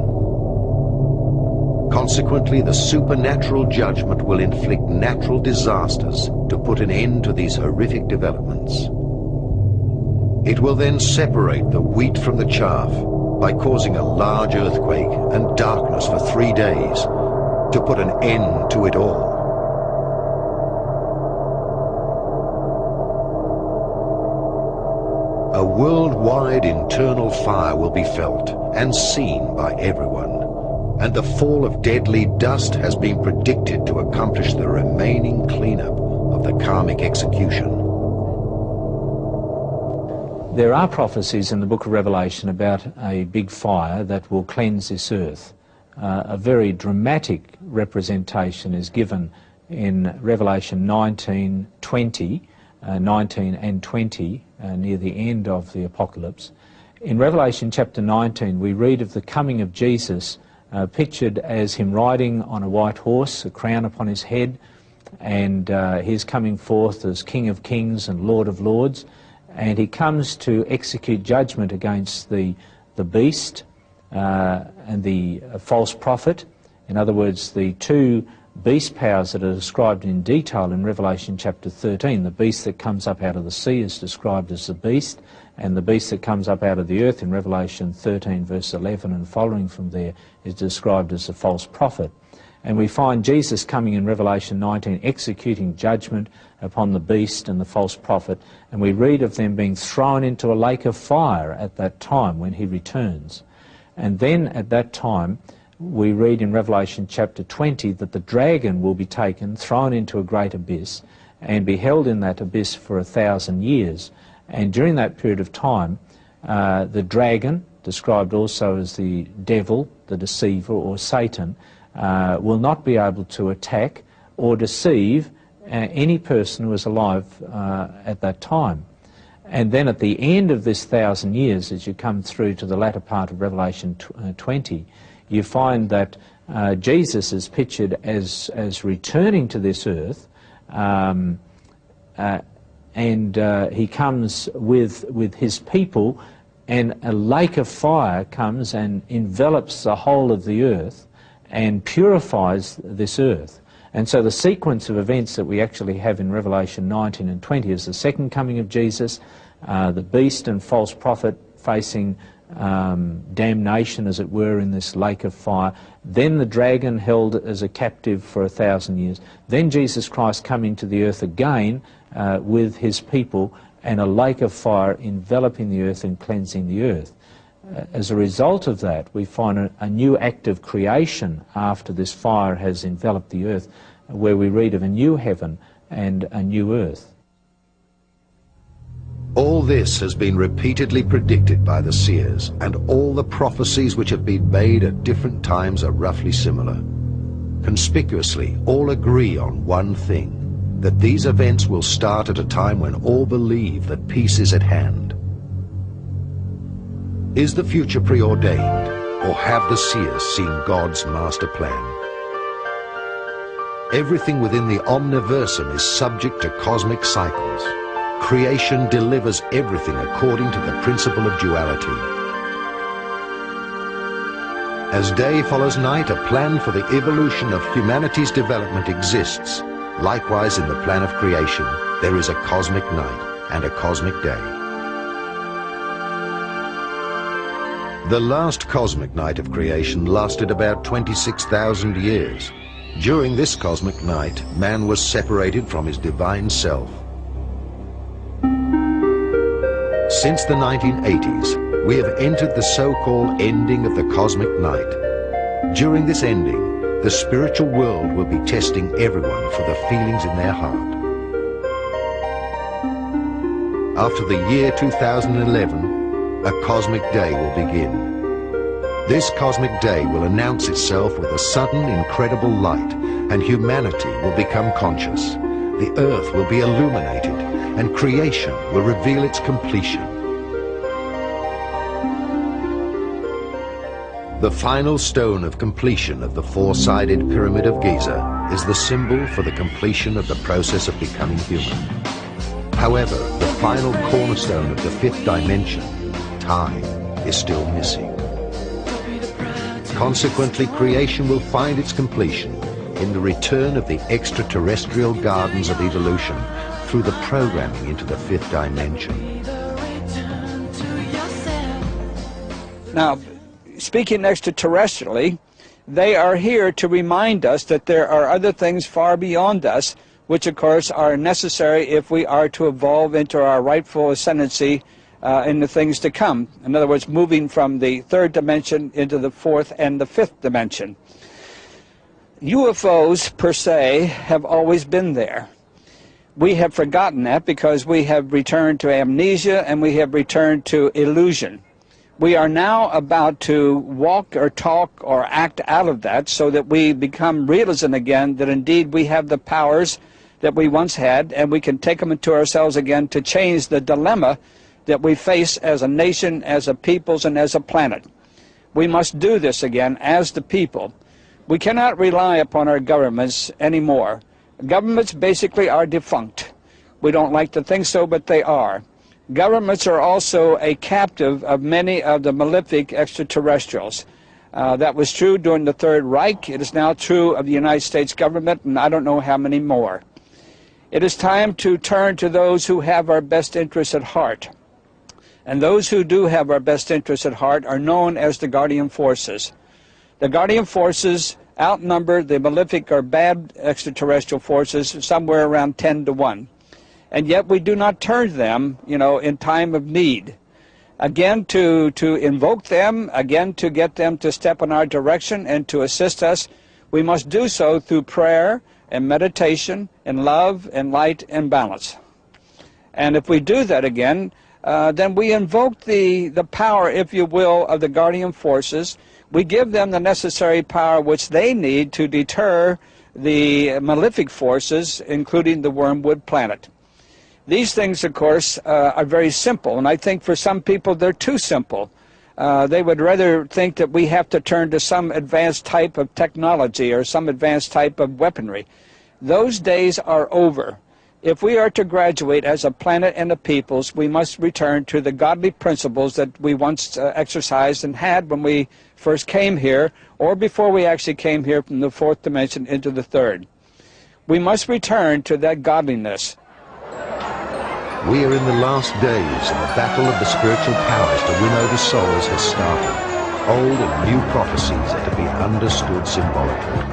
Consequently, the supernatural judgment will inflict natural disasters to put an end to these horrific developments. It will then separate the wheat from the chaff by causing a large earthquake and darkness for 3 days to put an end to it all. A worldwide internal fire will be felt and seen by everyone, and the fall of deadly dust has been predicted to accomplish the remaining cleanup of the karmic execution. There are prophecies in the book of Revelation about a big fire that will cleanse this earth. A very dramatic representation is given in Revelation 19 and 20, near the end of the Apocalypse. In Revelation chapter 19, we read of the coming of Jesus, pictured as him riding on a white horse, a crown upon his head, and he's coming forth as King of Kings and Lord of Lords, and he comes to execute judgment against the beast and the false prophet. In other words, the two beast powers that are described in detail in Revelation chapter 13. The beast that comes up out of the sea is described as the beast, and the beast that comes up out of the earth in Revelation 13 verse 11 and following from there is described as the false prophet. And we find Jesus coming in Revelation 19 executing judgment upon the beast and the false prophet, and we read of them being thrown into a lake of fire at that time when he returns. And then at that time we read in Revelation chapter 20 that the dragon will be taken, thrown into a great abyss, and be held in that abyss for 1,000 years. And during that period of time, the dragon, described also as the devil, the deceiver, or Satan, will not be able to attack or deceive any person who is alive at that time. And then at the end of this 1,000 years, as you come through to the latter part of Revelation 20, you find that Jesus is pictured as returning to this earth, and he comes with his people, and a lake of fire comes and envelops the whole of the earth and purifies this earth. And so the sequence of events that we actually have in Revelation 19 and 20 is the second coming of Jesus, the beast and false prophet facing damnation, as it were, in this lake of fire, then the dragon held as a captive for 1,000 years, then Jesus Christ coming to the earth again with his people, and a lake of fire enveloping the earth and cleansing the earth. As a result of that, we find a new act of creation after this fire has enveloped the earth, where we read of a new heaven and a new earth. All this has been repeatedly predicted by the seers, and all the prophecies which have been made at different times are roughly similar. Conspicuously, all agree on one thing, that these events will start at a time when all believe that peace is at hand. Is the future preordained, or have the seers seen God's master plan? Everything within the omniversum is subject to cosmic cycles. Creation delivers everything according to the principle of duality. As day follows night, a plan for the evolution of humanity's development exists. Likewise, in the plan of creation, there is a cosmic night and a cosmic day. The last cosmic night of creation lasted about 26,000 years. During this cosmic night, man was separated from his divine self. Since the 1980s, we have entered the so-called ending of the cosmic night. During this ending, the spiritual world will be testing everyone for the feelings in their heart. After the year 2011, a cosmic day will begin. This cosmic day will announce itself with a sudden, incredible light, and humanity will become conscious. The earth will be illuminated, and creation will reveal its completion. The final stone of completion of the four-sided Pyramid of Giza is the symbol for the completion of the process of becoming human. However, the final cornerstone of the fifth dimension, time, is still missing. Consequently, creation will find its completion in the return of the extraterrestrial gardens of evolution through the programming into the fifth dimension. Now, speaking extraterrestrially, they are here to remind us that there are other things far beyond us, which of course are necessary if we are to evolve into our rightful ascendancy in the things to come. In other words, moving from the third dimension into the fourth and the fifth dimension. UFOs, per se, have always been there. We have forgotten that because we have returned to amnesia and we have returned to illusion. We are now about to walk or talk or act out of that so that we become realism again, that indeed we have the powers that we once had, and we can take them into ourselves again to change the dilemma that we face as a nation, as a peoples, and as a planet. We must do this again as the people. We cannot rely upon our governments anymore. Governments basically are defunct. We don't like to think so, but they are. Governments are also a captive of many of the malefic extraterrestrials. That was true during the Third Reich. It is now true of the United States government, and I don't know how many more. It is time to turn to those who have our best interests at heart. And those who do have our best interests at heart are known as the guardian forces. The guardian forces outnumber the malefic or bad extraterrestrial forces somewhere around 10 to 1. And yet we do not turn to them, in time of need. Again, to invoke them, again to get them to step in our direction and to assist us, we must do so through prayer and meditation and love and light and balance. And if we do that again, then we invoke the power, if you will, of the guardian forces. We give them the necessary power which they need to deter the malefic forces, including the wormwood planet. These things, of course, are very simple, and I think for some people they're too simple. They would rather think that we have to turn to some advanced type of technology or some advanced type of weaponry. Those days are over. If we are to graduate as a planet and a peoples, we must return to the godly principles that we once exercised and had when we first came here, or before we actually came here from the fourth dimension into the third. We must return to that godliness. We are in the last days, and the battle of the spiritual powers to win over souls has started. Old and new prophecies are to be understood symbolically.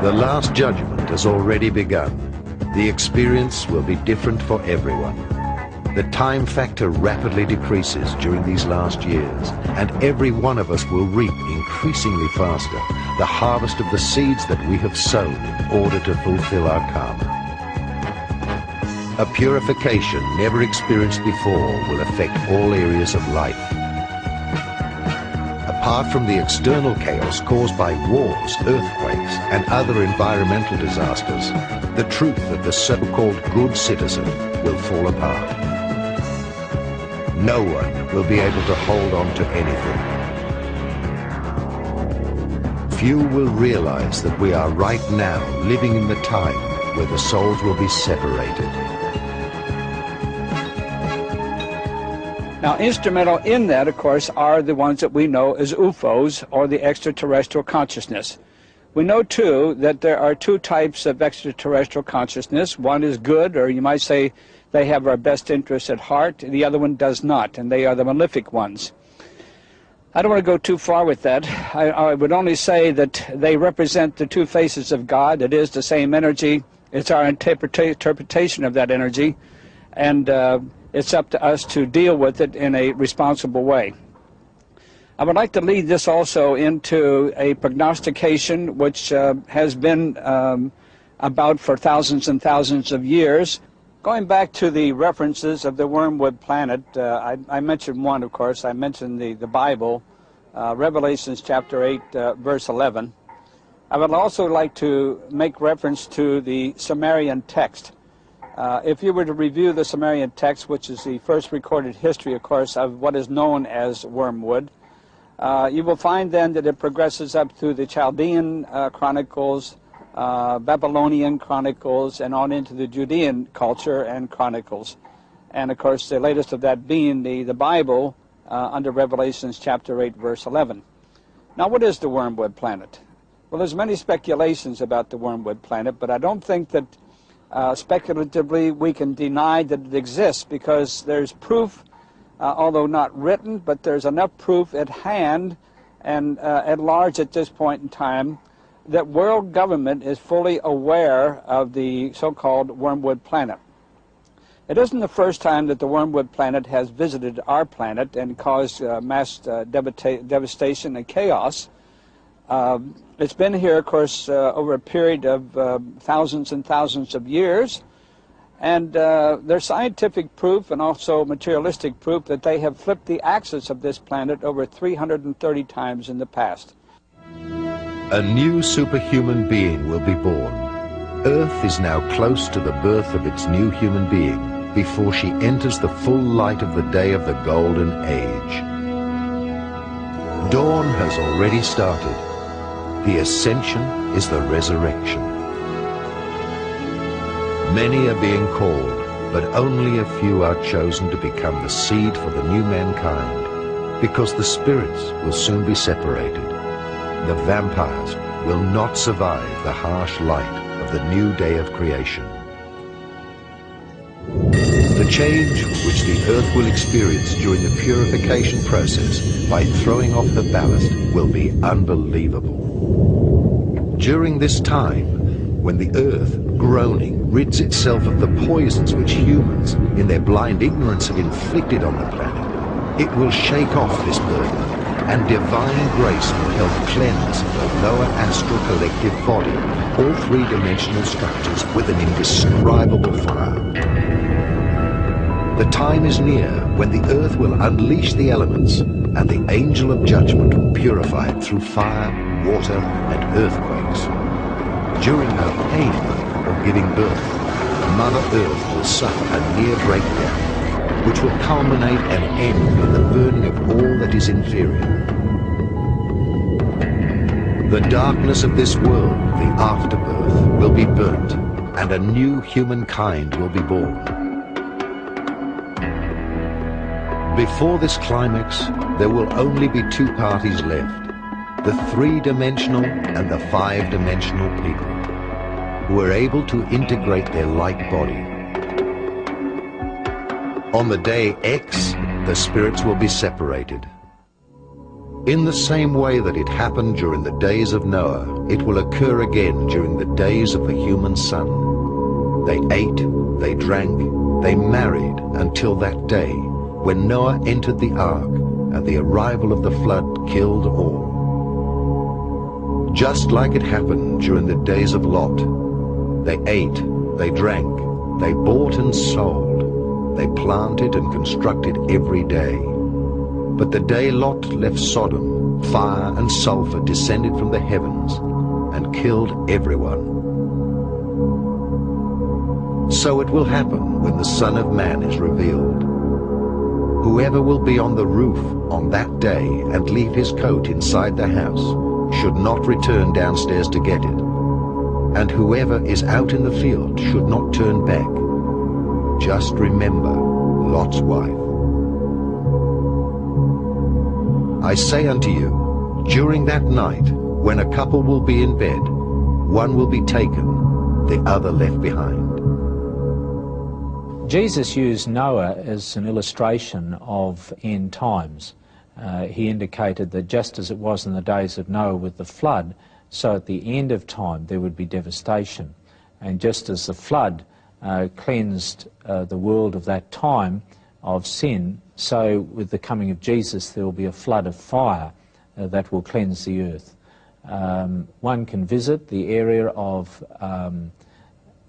The Last Judgment has already begun. The experience will be different for everyone. The time factor rapidly decreases during these last years, and every one of us will reap increasingly faster the harvest of the seeds that we have sown in order to fulfill our karma. A purification never experienced before will affect all areas of life. Apart from the external chaos caused by wars, earthquakes, and other environmental disasters, the truth of the so-called good citizen will fall apart. No one will be able to hold on to anything. Few will realize that we are right now living in the time where the souls will be separated. Now, instrumental in that, of course, are the ones that we know as UFOs, or the extraterrestrial consciousness. We know, too, that there are two types of extraterrestrial consciousness. One is good, or you might say they have our best interests at heart. The other one does not, and they are the malefic ones. I don't want to go too far with that. I would only say that they represent the two faces of God. It is the same energy. It's our interpretation of that energy, and it's up to us to deal with it in a responsible way. I would like to lead this also into a prognostication which has been about for thousands and thousands of years. Going back to the references of the wormwood planet, I mentioned one, of course. I mentioned the Bible, Revelations chapter 8, verse 11. I would also like to make reference to the Sumerian text. If you were to review the Sumerian text, which is the first recorded history, of course, of what is known as wormwood, you will find then that it progresses up through the Chaldean chronicles, Babylonian chronicles, and on into the Judean culture and chronicles. And, of course, the latest of that being the Bible under Revelations chapter 8, verse 11. Now, what is the wormwood planet? Well, there's many speculations about the wormwood planet, but I don't think that speculatively we can deny that it exists, because there's proof, although not written, but there's enough proof at hand and at large at this point in time that world government is fully aware of the so-called wormwood planet. It isn't the first time that the wormwood planet has visited our planet and caused mass devastation and chaos. It's been here, of course, over a period of thousands and thousands of years, and there's scientific proof and also materialistic proof that they have flipped the axis of this planet over 330 times in the past. A new superhuman being will be born. Earth is now close to the birth of its new human being. before she enters the full light of the day of the Golden Age. Dawn has already started. The ascension is the resurrection. Many are being called, but only a few are chosen to become the seed for the new mankind, because the spirits will soon be separated. The vampires will not survive the harsh light of the new day of creation. The change which the Earth will experience during the purification process by throwing off her ballast will be unbelievable. During this time, when the Earth, groaning, rids itself of the poisons which humans, in their blind ignorance, have inflicted on the planet, it will shake off this burden, and divine grace will help cleanse the lower astral collective body, all three-dimensional structures, with an indescribable fire. The time is near when the Earth will unleash the elements, and the angel of judgment will purify it through fire, water, and earthquakes. During her pain of giving birth, Mother Earth will suffer a near breakdown, which will culminate and end in the burning of all that is inferior. The darkness of this world, the afterbirth, will be burnt, and a new humankind will be born. Before this climax, there will only be two parties left, the three-dimensional and the five-dimensional people, who are able to integrate their light body. On the day X, the spirits will be separated. In the same way that it happened during the days of Noah, it will occur again during the days of the human son. They ate, they drank, they married until that day when Noah entered the ark and the arrival of the flood killed all. Just like it happened during the days of Lot, they ate, they drank, they bought and sold, they planted and constructed every day. But the day Lot left Sodom, fire and sulfur descended from the heavens and killed everyone. So it will happen when the Son of Man is revealed. Whoever will be on the roof on that day and leave his coat inside the house should not return downstairs to get it. And whoever is out in the field should not turn back. Just remember Lot's wife. I say unto you, during that night, when a couple will be in bed, one will be taken, the other left behind. Jesus used Noah as an illustration of end times. He indicated that just as it was in the days of Noah with the flood, so at the end of time there would be devastation. And just as the flood cleansed the world of that time of sin, so with the coming of Jesus there will be a flood of fire that will cleanse the earth. One can visit the area of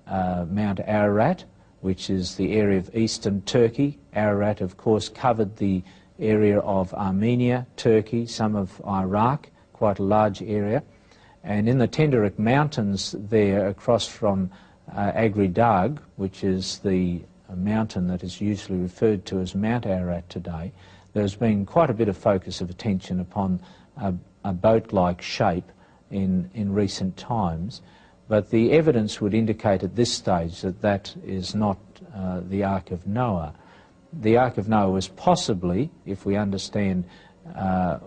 Mount Ararat, which is the area of eastern Turkey. Ararat, of course, covered the area of Armenia, Turkey, some of Iraq, quite a large area. And in the Tenderek Mountains there, across from Agri-Dag, which is the mountain that is usually referred to as Mount Ararat today, there's been quite a bit of focus of attention upon a boat-like shape in recent times. But the evidence would indicate at this stage that that is not the Ark of Noah. The Ark of Noah was possibly, if we understand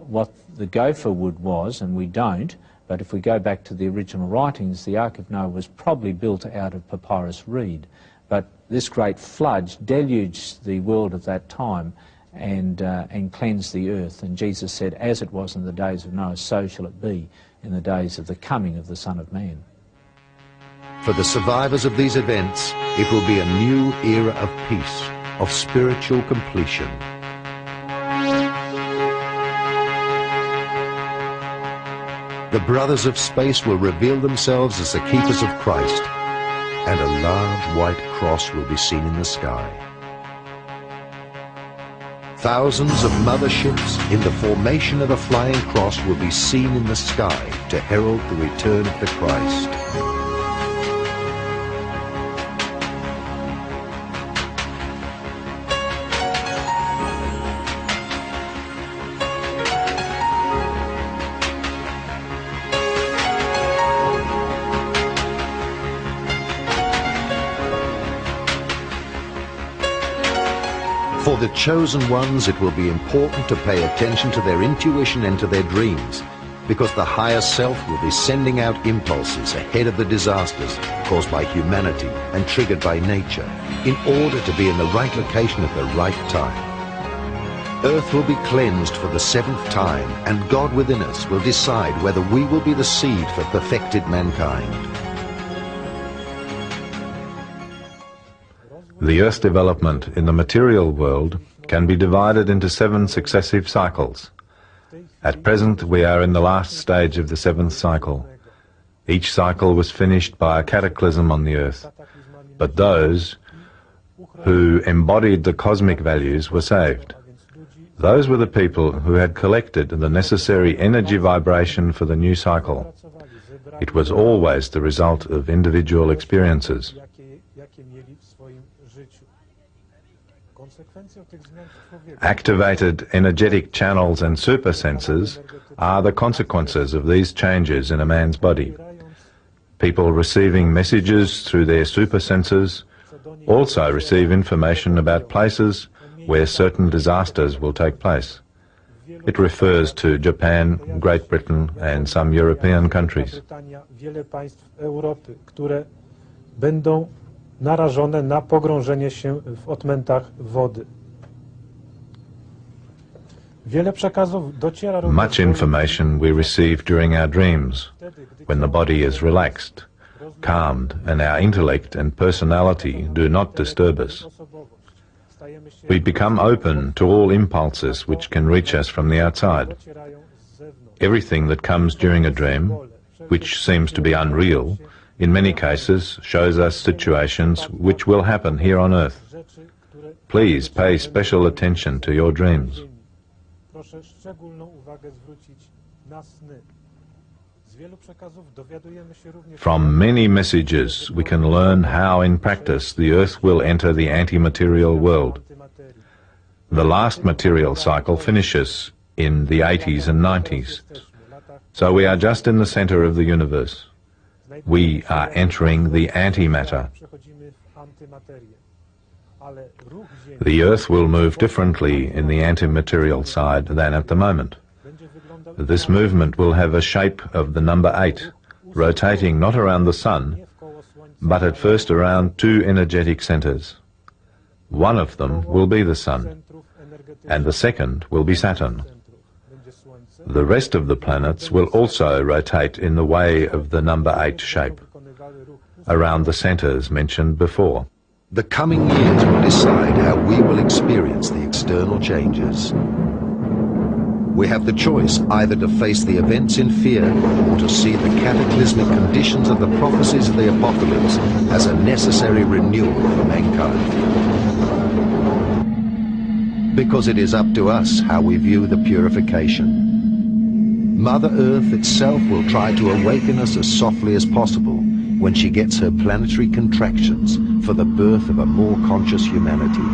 what the gopher wood was, and we don't, but if we go back to the original writings, the Ark of Noah was probably built out of papyrus reed. But this great flood deluged the world of that time and cleansed the earth. And Jesus said, as it was in the days of Noah, so shall it be in the days of the coming of the Son of Man. For the survivors of these events, it will be a new era of peace, of spiritual completion. The brothers of space will reveal themselves as the keepers of Christ, and a large white cross will be seen in the sky. Thousands of motherships in the formation of a flying cross will be seen in the sky to herald the return of the Christ. For the chosen ones, it will be important to pay attention to their intuition and to their dreams, because the higher self will be sending out impulses ahead of the disasters caused by humanity and triggered by nature, in order to be in the right location at the right time. Earth will be cleansed for the 7th time, and God within us will decide whether we will be the seed for perfected mankind. The Earth's development in the material world can be divided into 7 successive cycles. At present, we are in the last stage of the 7th cycle. Each cycle was finished by a cataclysm on the Earth, but those who embodied the cosmic values were saved. Those were the people who had collected the necessary energy vibration for the new cycle. It was always the result of individual experiences. Activated energetic channels and super senses are the consequences of these changes in a man's body. People receiving messages through their super senses also receive information about places where certain disasters will take place. It refers to Japan, Great Britain and some European countries. Narażone na pogrążenie się w odmętach wody. Much information we receive during our dreams, when the body is relaxed, calmed, and our intellect and personality do not disturb us. We become open to all impulses which can reach us from the outside. Everything that comes during a dream, which seems to be unreal, in many cases shows us situations which will happen here on Earth. Please pay special attention to your dreams. From many messages we can learn how in practice the Earth will enter the anti-material world. The last material cycle finishes in the 80s and 90s, so we are just in the center of the universe. We are entering the antimatter. The Earth will move differently in the antimaterial side than at the moment. This movement will have a shape of the number 8, rotating not around the Sun, but at first around 2 energetic centers. One of them will be the Sun, and the second will be Saturn. The rest of the planets will also rotate in the way of the number 8 shape, around the centers mentioned before. The coming years will decide how we will experience the external changes. We have the choice either to face the events in fear or to see the cataclysmic conditions of the prophecies of the apocalypse as a necessary renewal for mankind. Because it is up to us how we view the purification. Mother Earth itself will try to awaken us as softly as possible when she gets her planetary contractions for the birth of a more conscious humanity.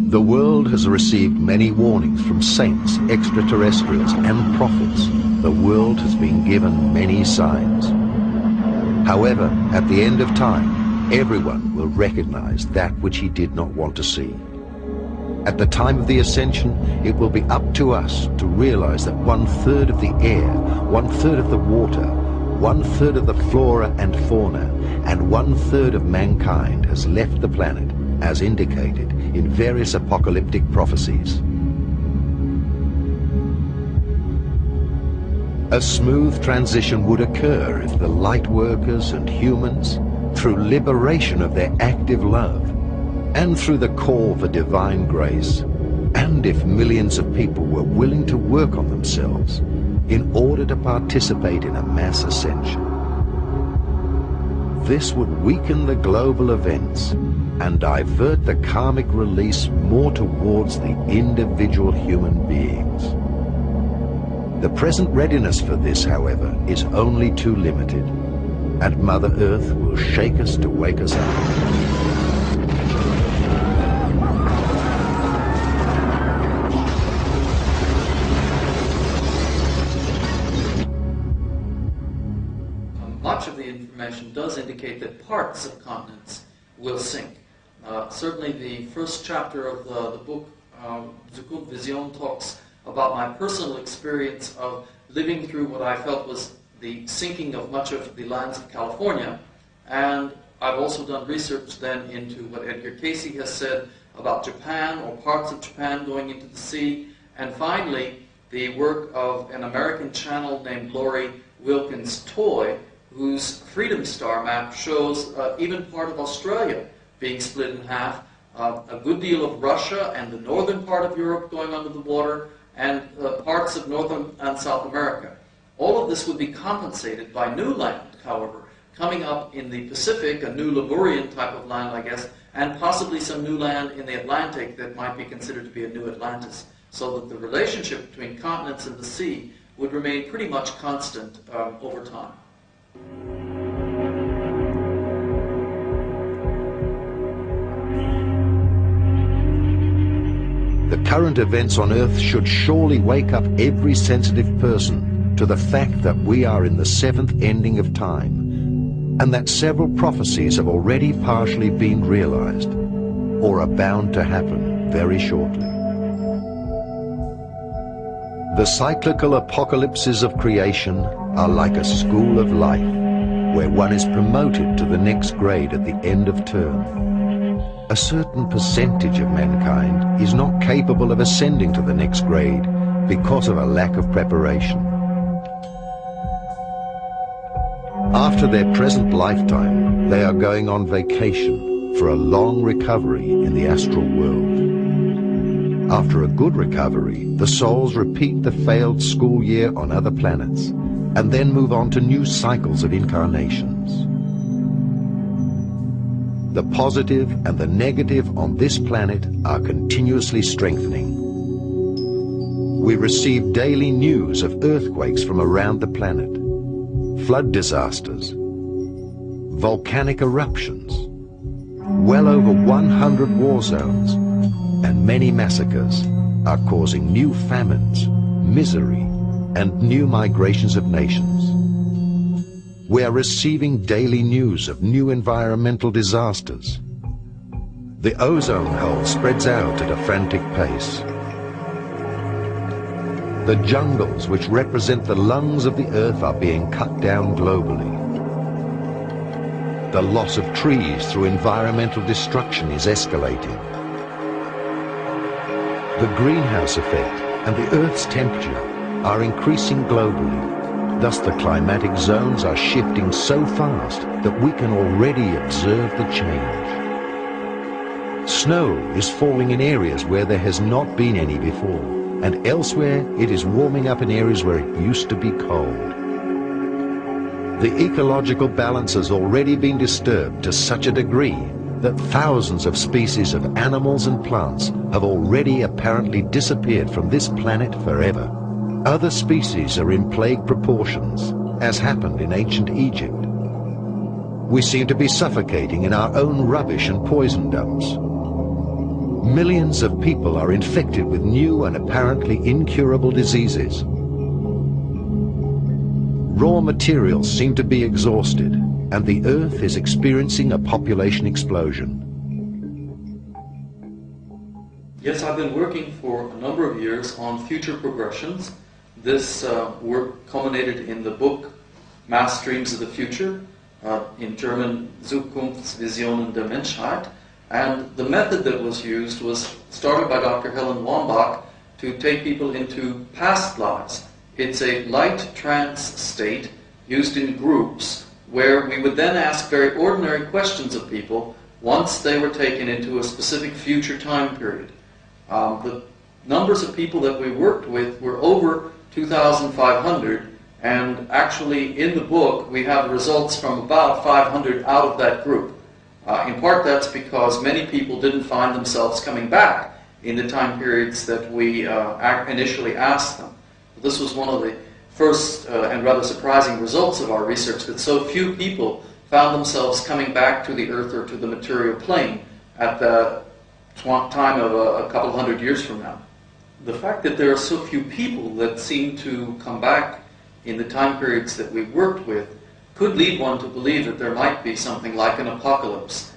The world has received many warnings from saints, extraterrestrials, and prophets. The world has been given many signs. However, at the end of time, everyone will recognize that which he did not want to see. At the time of the ascension, it will be up to us to realize that 1/3 of the air, 1/3 of the water, 1/3 of the flora and fauna, and 1/3 of mankind has left the planet, as indicated in various apocalyptic prophecies. A smooth transition would occur if the light workers and humans, through liberation of their active love, and through the call for divine grace, and if millions of people were willing to work on themselves in order to participate in a mass ascension. This would weaken the global events and divert the karmic release more towards the individual human beings. The present readiness for this, however, is only too limited, and Mother Earth will shake us to wake us up. Much of the information does indicate that parts of continents will sink. Certainly the first chapter of the book, Zukunft Vision, talks about my personal experience of living through what I felt was the sinking of much of the lands of California. And I've also done research then into what Edgar Casey has said about Japan, or parts of Japan going into the sea. And finally, the work of an American channel named Lori Wilkins Toy, whose Freedom Star map shows even part of Australia being split in half, a good deal of Russia and the northern part of Europe going under the water, and parts of Northern and South America. All of this would be compensated by new land, however, coming up in the Pacific, a new Lemurian type of land, I guess, and possibly some new land in the Atlantic that might be considered to be a new Atlantis, so that the relationship between continents and the sea would remain pretty much constant over time. The current events on Earth should surely wake up every sensitive person to the fact that we are in the seventh ending of time, and that several prophecies have already partially been realized, or are bound to happen very shortly. The cyclical apocalypses of creation are like a school of life, where one is promoted to the next grade at the end of term. A certain percentage of mankind is not capable of ascending to the next grade because of a lack of preparation. After their present lifetime, they are going on vacation for a long recovery in the astral world. After a good recovery, the souls repeat the failed school year on other planets and then move on to new cycles of incarnations. The positive and the negative on this planet are continuously strengthening. We receive daily news of earthquakes from around the planet, flood disasters, volcanic eruptions, well over 100 war zones, and many massacres are causing new famines, misery, and new migrations of nations. We are receiving daily news of new environmental disasters. The ozone hole spreads out at a frantic pace. The jungles which represent the lungs of the earth are being cut down globally. The loss of trees through environmental destruction is escalating. The greenhouse effect and the Earth's temperature are increasing globally. Thus the climatic zones are shifting so fast that we can already observe the change. Snow is falling in areas where there has not been any before, and elsewhere it is warming up in areas where it used to be cold. The ecological balance has already been disturbed to such a degree that thousands of species of animals and plants have already apparently disappeared from this planet forever. Other species are in plague proportions, as happened in ancient Egypt. We seem to be suffocating in our own rubbish and poison dumps. Millions of people are infected with new and apparently incurable diseases. Raw materials seem to be exhausted, and the Earth is experiencing a population explosion. Yes, I've been working for a number of years on future progressions. This work culminated in the book Mass Streams of the Future, in German Zukunftsvisionen der Menschheit. And the method that was used was started by Dr. Helen Wambach to take people into past lives. It's a light trance state used in groups where we would then ask very ordinary questions of people once they were taken into a specific future time period. The numbers of people that we worked with were over 2,500, and actually in the book we have results from about 500 out of that group. In part that's because many people didn't find themselves coming back in the time periods that we initially asked them. This was one of the first and rather surprising results of our research, that so few people found themselves coming back to the Earth or to the material plane at the time of a couple hundred years from now. The fact that there are so few people that seem to come back in the time periods that we worked with could lead one to believe that there might be something like an apocalypse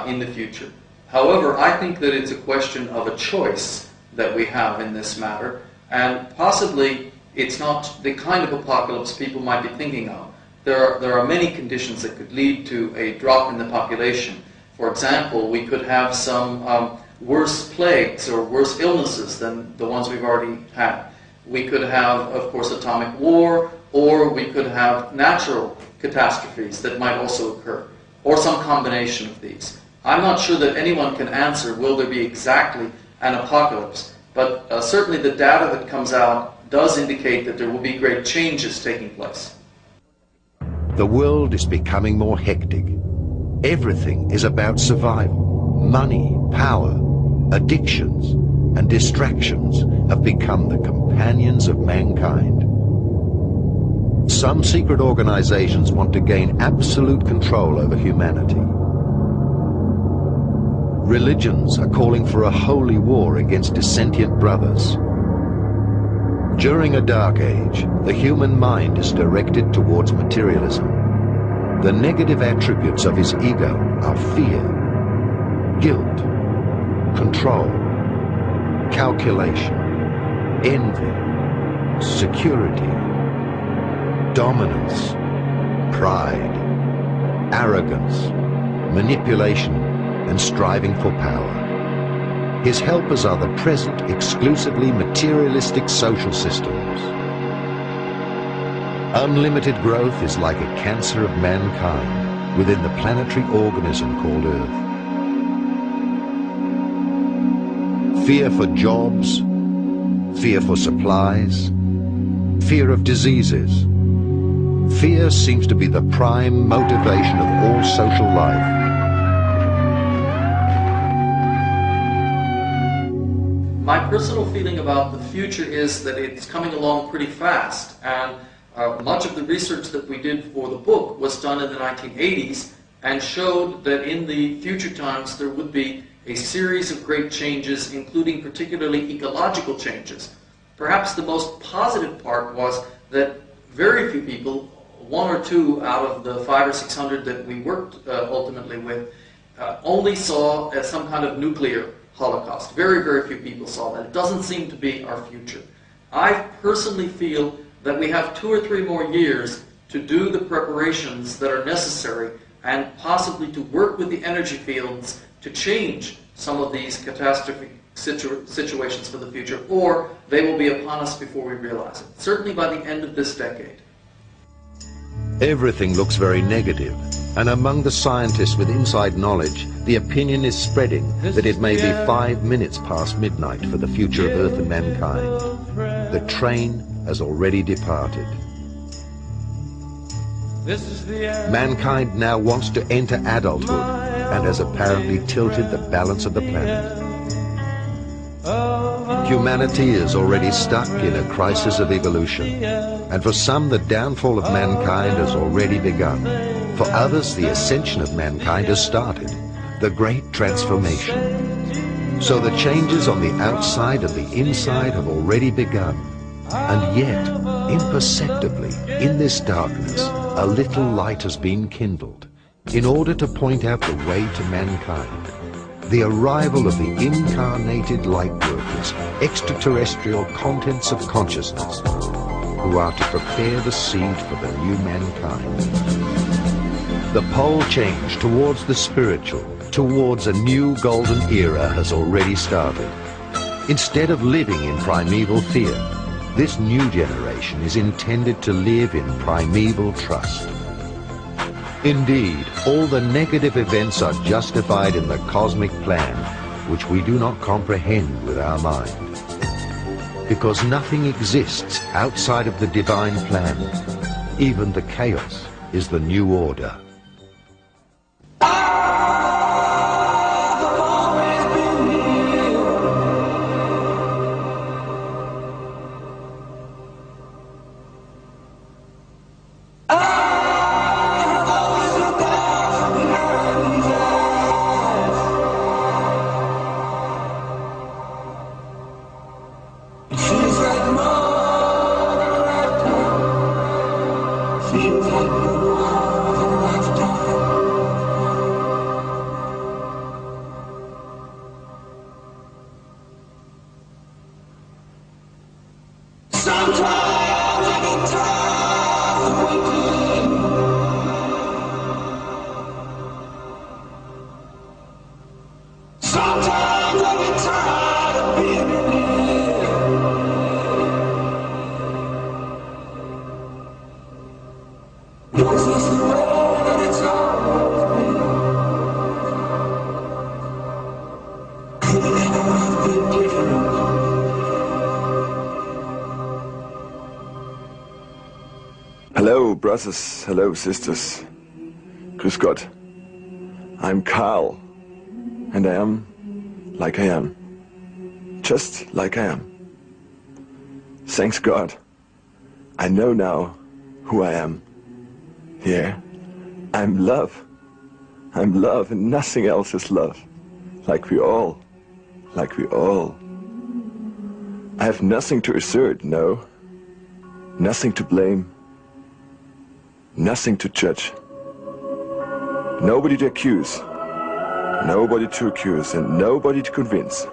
in the future. However, I think that it's a question of a choice that we have in this matter, and possibly it's not the kind of apocalypse people might be thinking of. There are many conditions that could lead to a drop in the population. For example, we could have some worse plagues or worse illnesses than the ones we've already had. We could have, of course, atomic war, or we could have natural catastrophes that might also occur, or some combination of these. I'm not sure that anyone can answer, will there be exactly an apocalypse? But certainly the data that comes out does indicate that there will be great changes taking place. The world is becoming more hectic. Everything is about survival. Money, power, addictions, and distractions have become the companions of mankind. Some secret organizations want to gain absolute control over humanity. Religions are calling for a holy war against dissentient brothers. During a dark age, the human mind is directed towards materialism. The negative attributes of his ego are fear, guilt, control, calculation, envy, security, dominance, pride, arrogance, manipulation, and striving for power. His helpers are the present, exclusively materialistic social systems. Unlimited growth is like a cancer of mankind within the planetary organism called Earth. Fear for jobs, fear for supplies, fear of diseases. Fear seems to be the prime motivation of all social life. My personal feeling about the future is that it's coming along pretty fast, and much of the research that we did for the book was done in the 1980s and showed that in the future times there would be a series of great changes, including particularly ecological changes. Perhaps the most positive part was that very few people, 1 or 2 out of the 500 or 600 that we worked ultimately with, only saw some kind of nuclear holocaust. Very, very few people saw that. It doesn't seem to be our future. I personally feel that we have 2 or 3 more years to do the preparations that are necessary and possibly to work with the energy fields to change some of these catastrophic situations for the future, or they will be upon us before we realize it. Certainly by the end of this decade. Everything looks very negative, and among the scientists with inside knowledge, the opinion is spreading that it may be 5 minutes past midnight for the future of Earth and mankind. The train has already departed. Mankind now wants to enter adulthood and has apparently tilted the balance of the planet. Humanity is already stuck in a crisis of evolution, and for some the downfall of mankind has already begun. For others the ascension of mankind has started, the great transformation. So the changes on the outside and the inside have already begun, and yet, imperceptibly, in this darkness, a little light has been kindled, in order to point out the way to mankind. The arrival of the incarnated light workers, extraterrestrial contents of consciousness, who are to prepare the seed for the new mankind. The pole change towards the spiritual, towards a new golden era has already started. Instead of living in primeval fear, this new generation is intended to live in primeval trust. Indeed, all the negative events are justified in the cosmic plan, which we do not comprehend with our mind. Because nothing exists outside of the divine plan. Even the chaos is the new order. Hello, brothers. Hello, sisters. Grüß Gott. I'm Karl, and I am like I am. Just like I am. Thanks God. I know now who I am. Yeah, I'm love. I'm love, and nothing else is love. Like we all. Like we all. I have nothing to assert, no. Nothing to blame. Nothing to judge. Nobody to accuse. Nobody to accuse, and nobody to convince.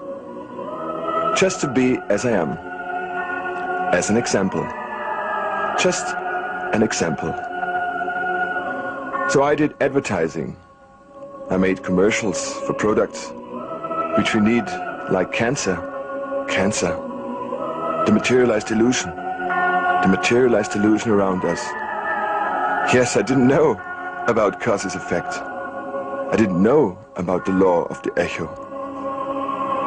Just to be as I am. As an example. Just an example. So I did advertising. I made commercials for products which we need, like cancer. Cancer. The materialized illusion. The materialized illusion around us. Yes, I didn't know about causes effect. I didn't know about the law of the echo.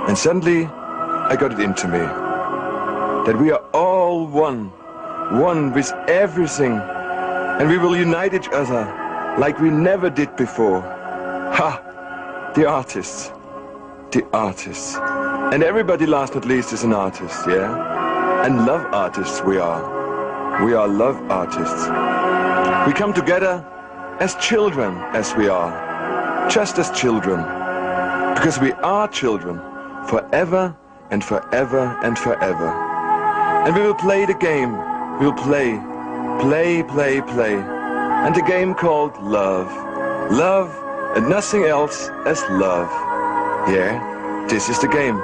And suddenly I got it into me that we are all one. One with everything. And we will unite each other like we never did before. Ha! The artists. The artists. And everybody last not least is an artist, yeah? And love artists we are. We are love artists. We come together as children as we are. Just as children. Because we are children. Forever and forever and forever. And we will play the game. We will play. Play, play, play. And the game called love. Love and nothing else as love. Yeah, this is the game.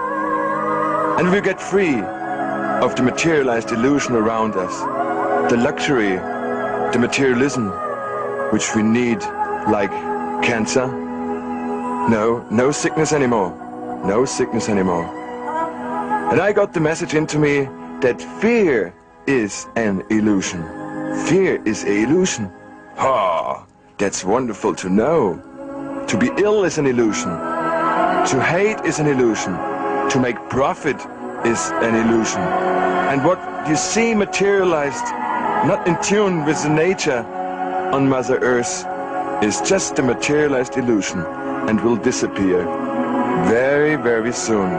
And we get free of the materialized illusion around us. The luxury, the materialism, which we need, like cancer. No sickness anymore. No sickness anymore. And I got the message into me that fear is an illusion. Fear is an illusion. Ah, that's wonderful to know. To be ill is an illusion. To hate is an illusion. To make profit is an illusion. And what you see materialized, not in tune with the nature on Mother Earth, is just a materialized illusion and will disappear very, very soon.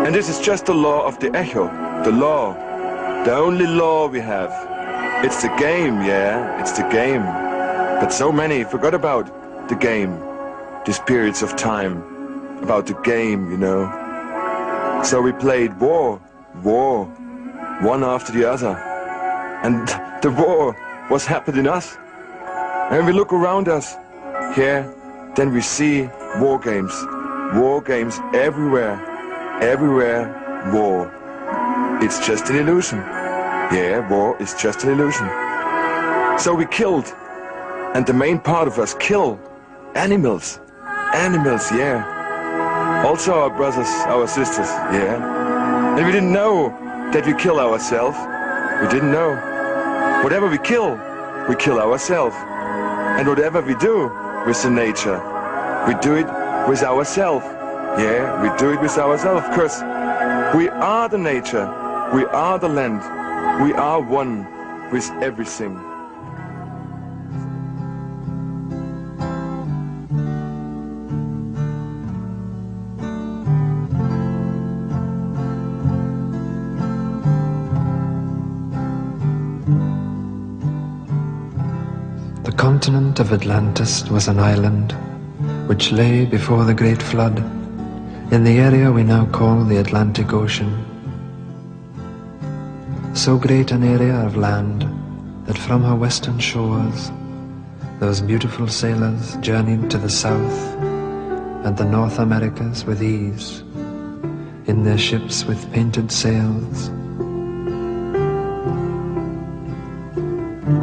And this is just the law of the echo. The law. The only law we have. It's the game, yeah, it's the game. But so many forgot about the game. These periods of time. About the game, you know. So we played war. War. One after the other. And the war was happening us. And we look around us. Here, then we see war games. War games everywhere. Everywhere, war. It's just an illusion. Yeah, war is just an illusion. So we killed. And the main part of us kill animals. Animals, yeah. Also our brothers, our sisters, yeah. And we didn't know that we kill ourselves. We didn't know. Whatever we kill ourselves. And whatever we do with the nature, we do it with ourselves. Yeah, we do it with ourselves, because we are the nature, we are the land, we are one with everything. The continent of Atlantis was an island which lay before the great flood in the area we now call the Atlantic Ocean. So great an area of land that from her western shores those beautiful sailors journeyed to the South and the North Americas with ease, in their ships with painted sails,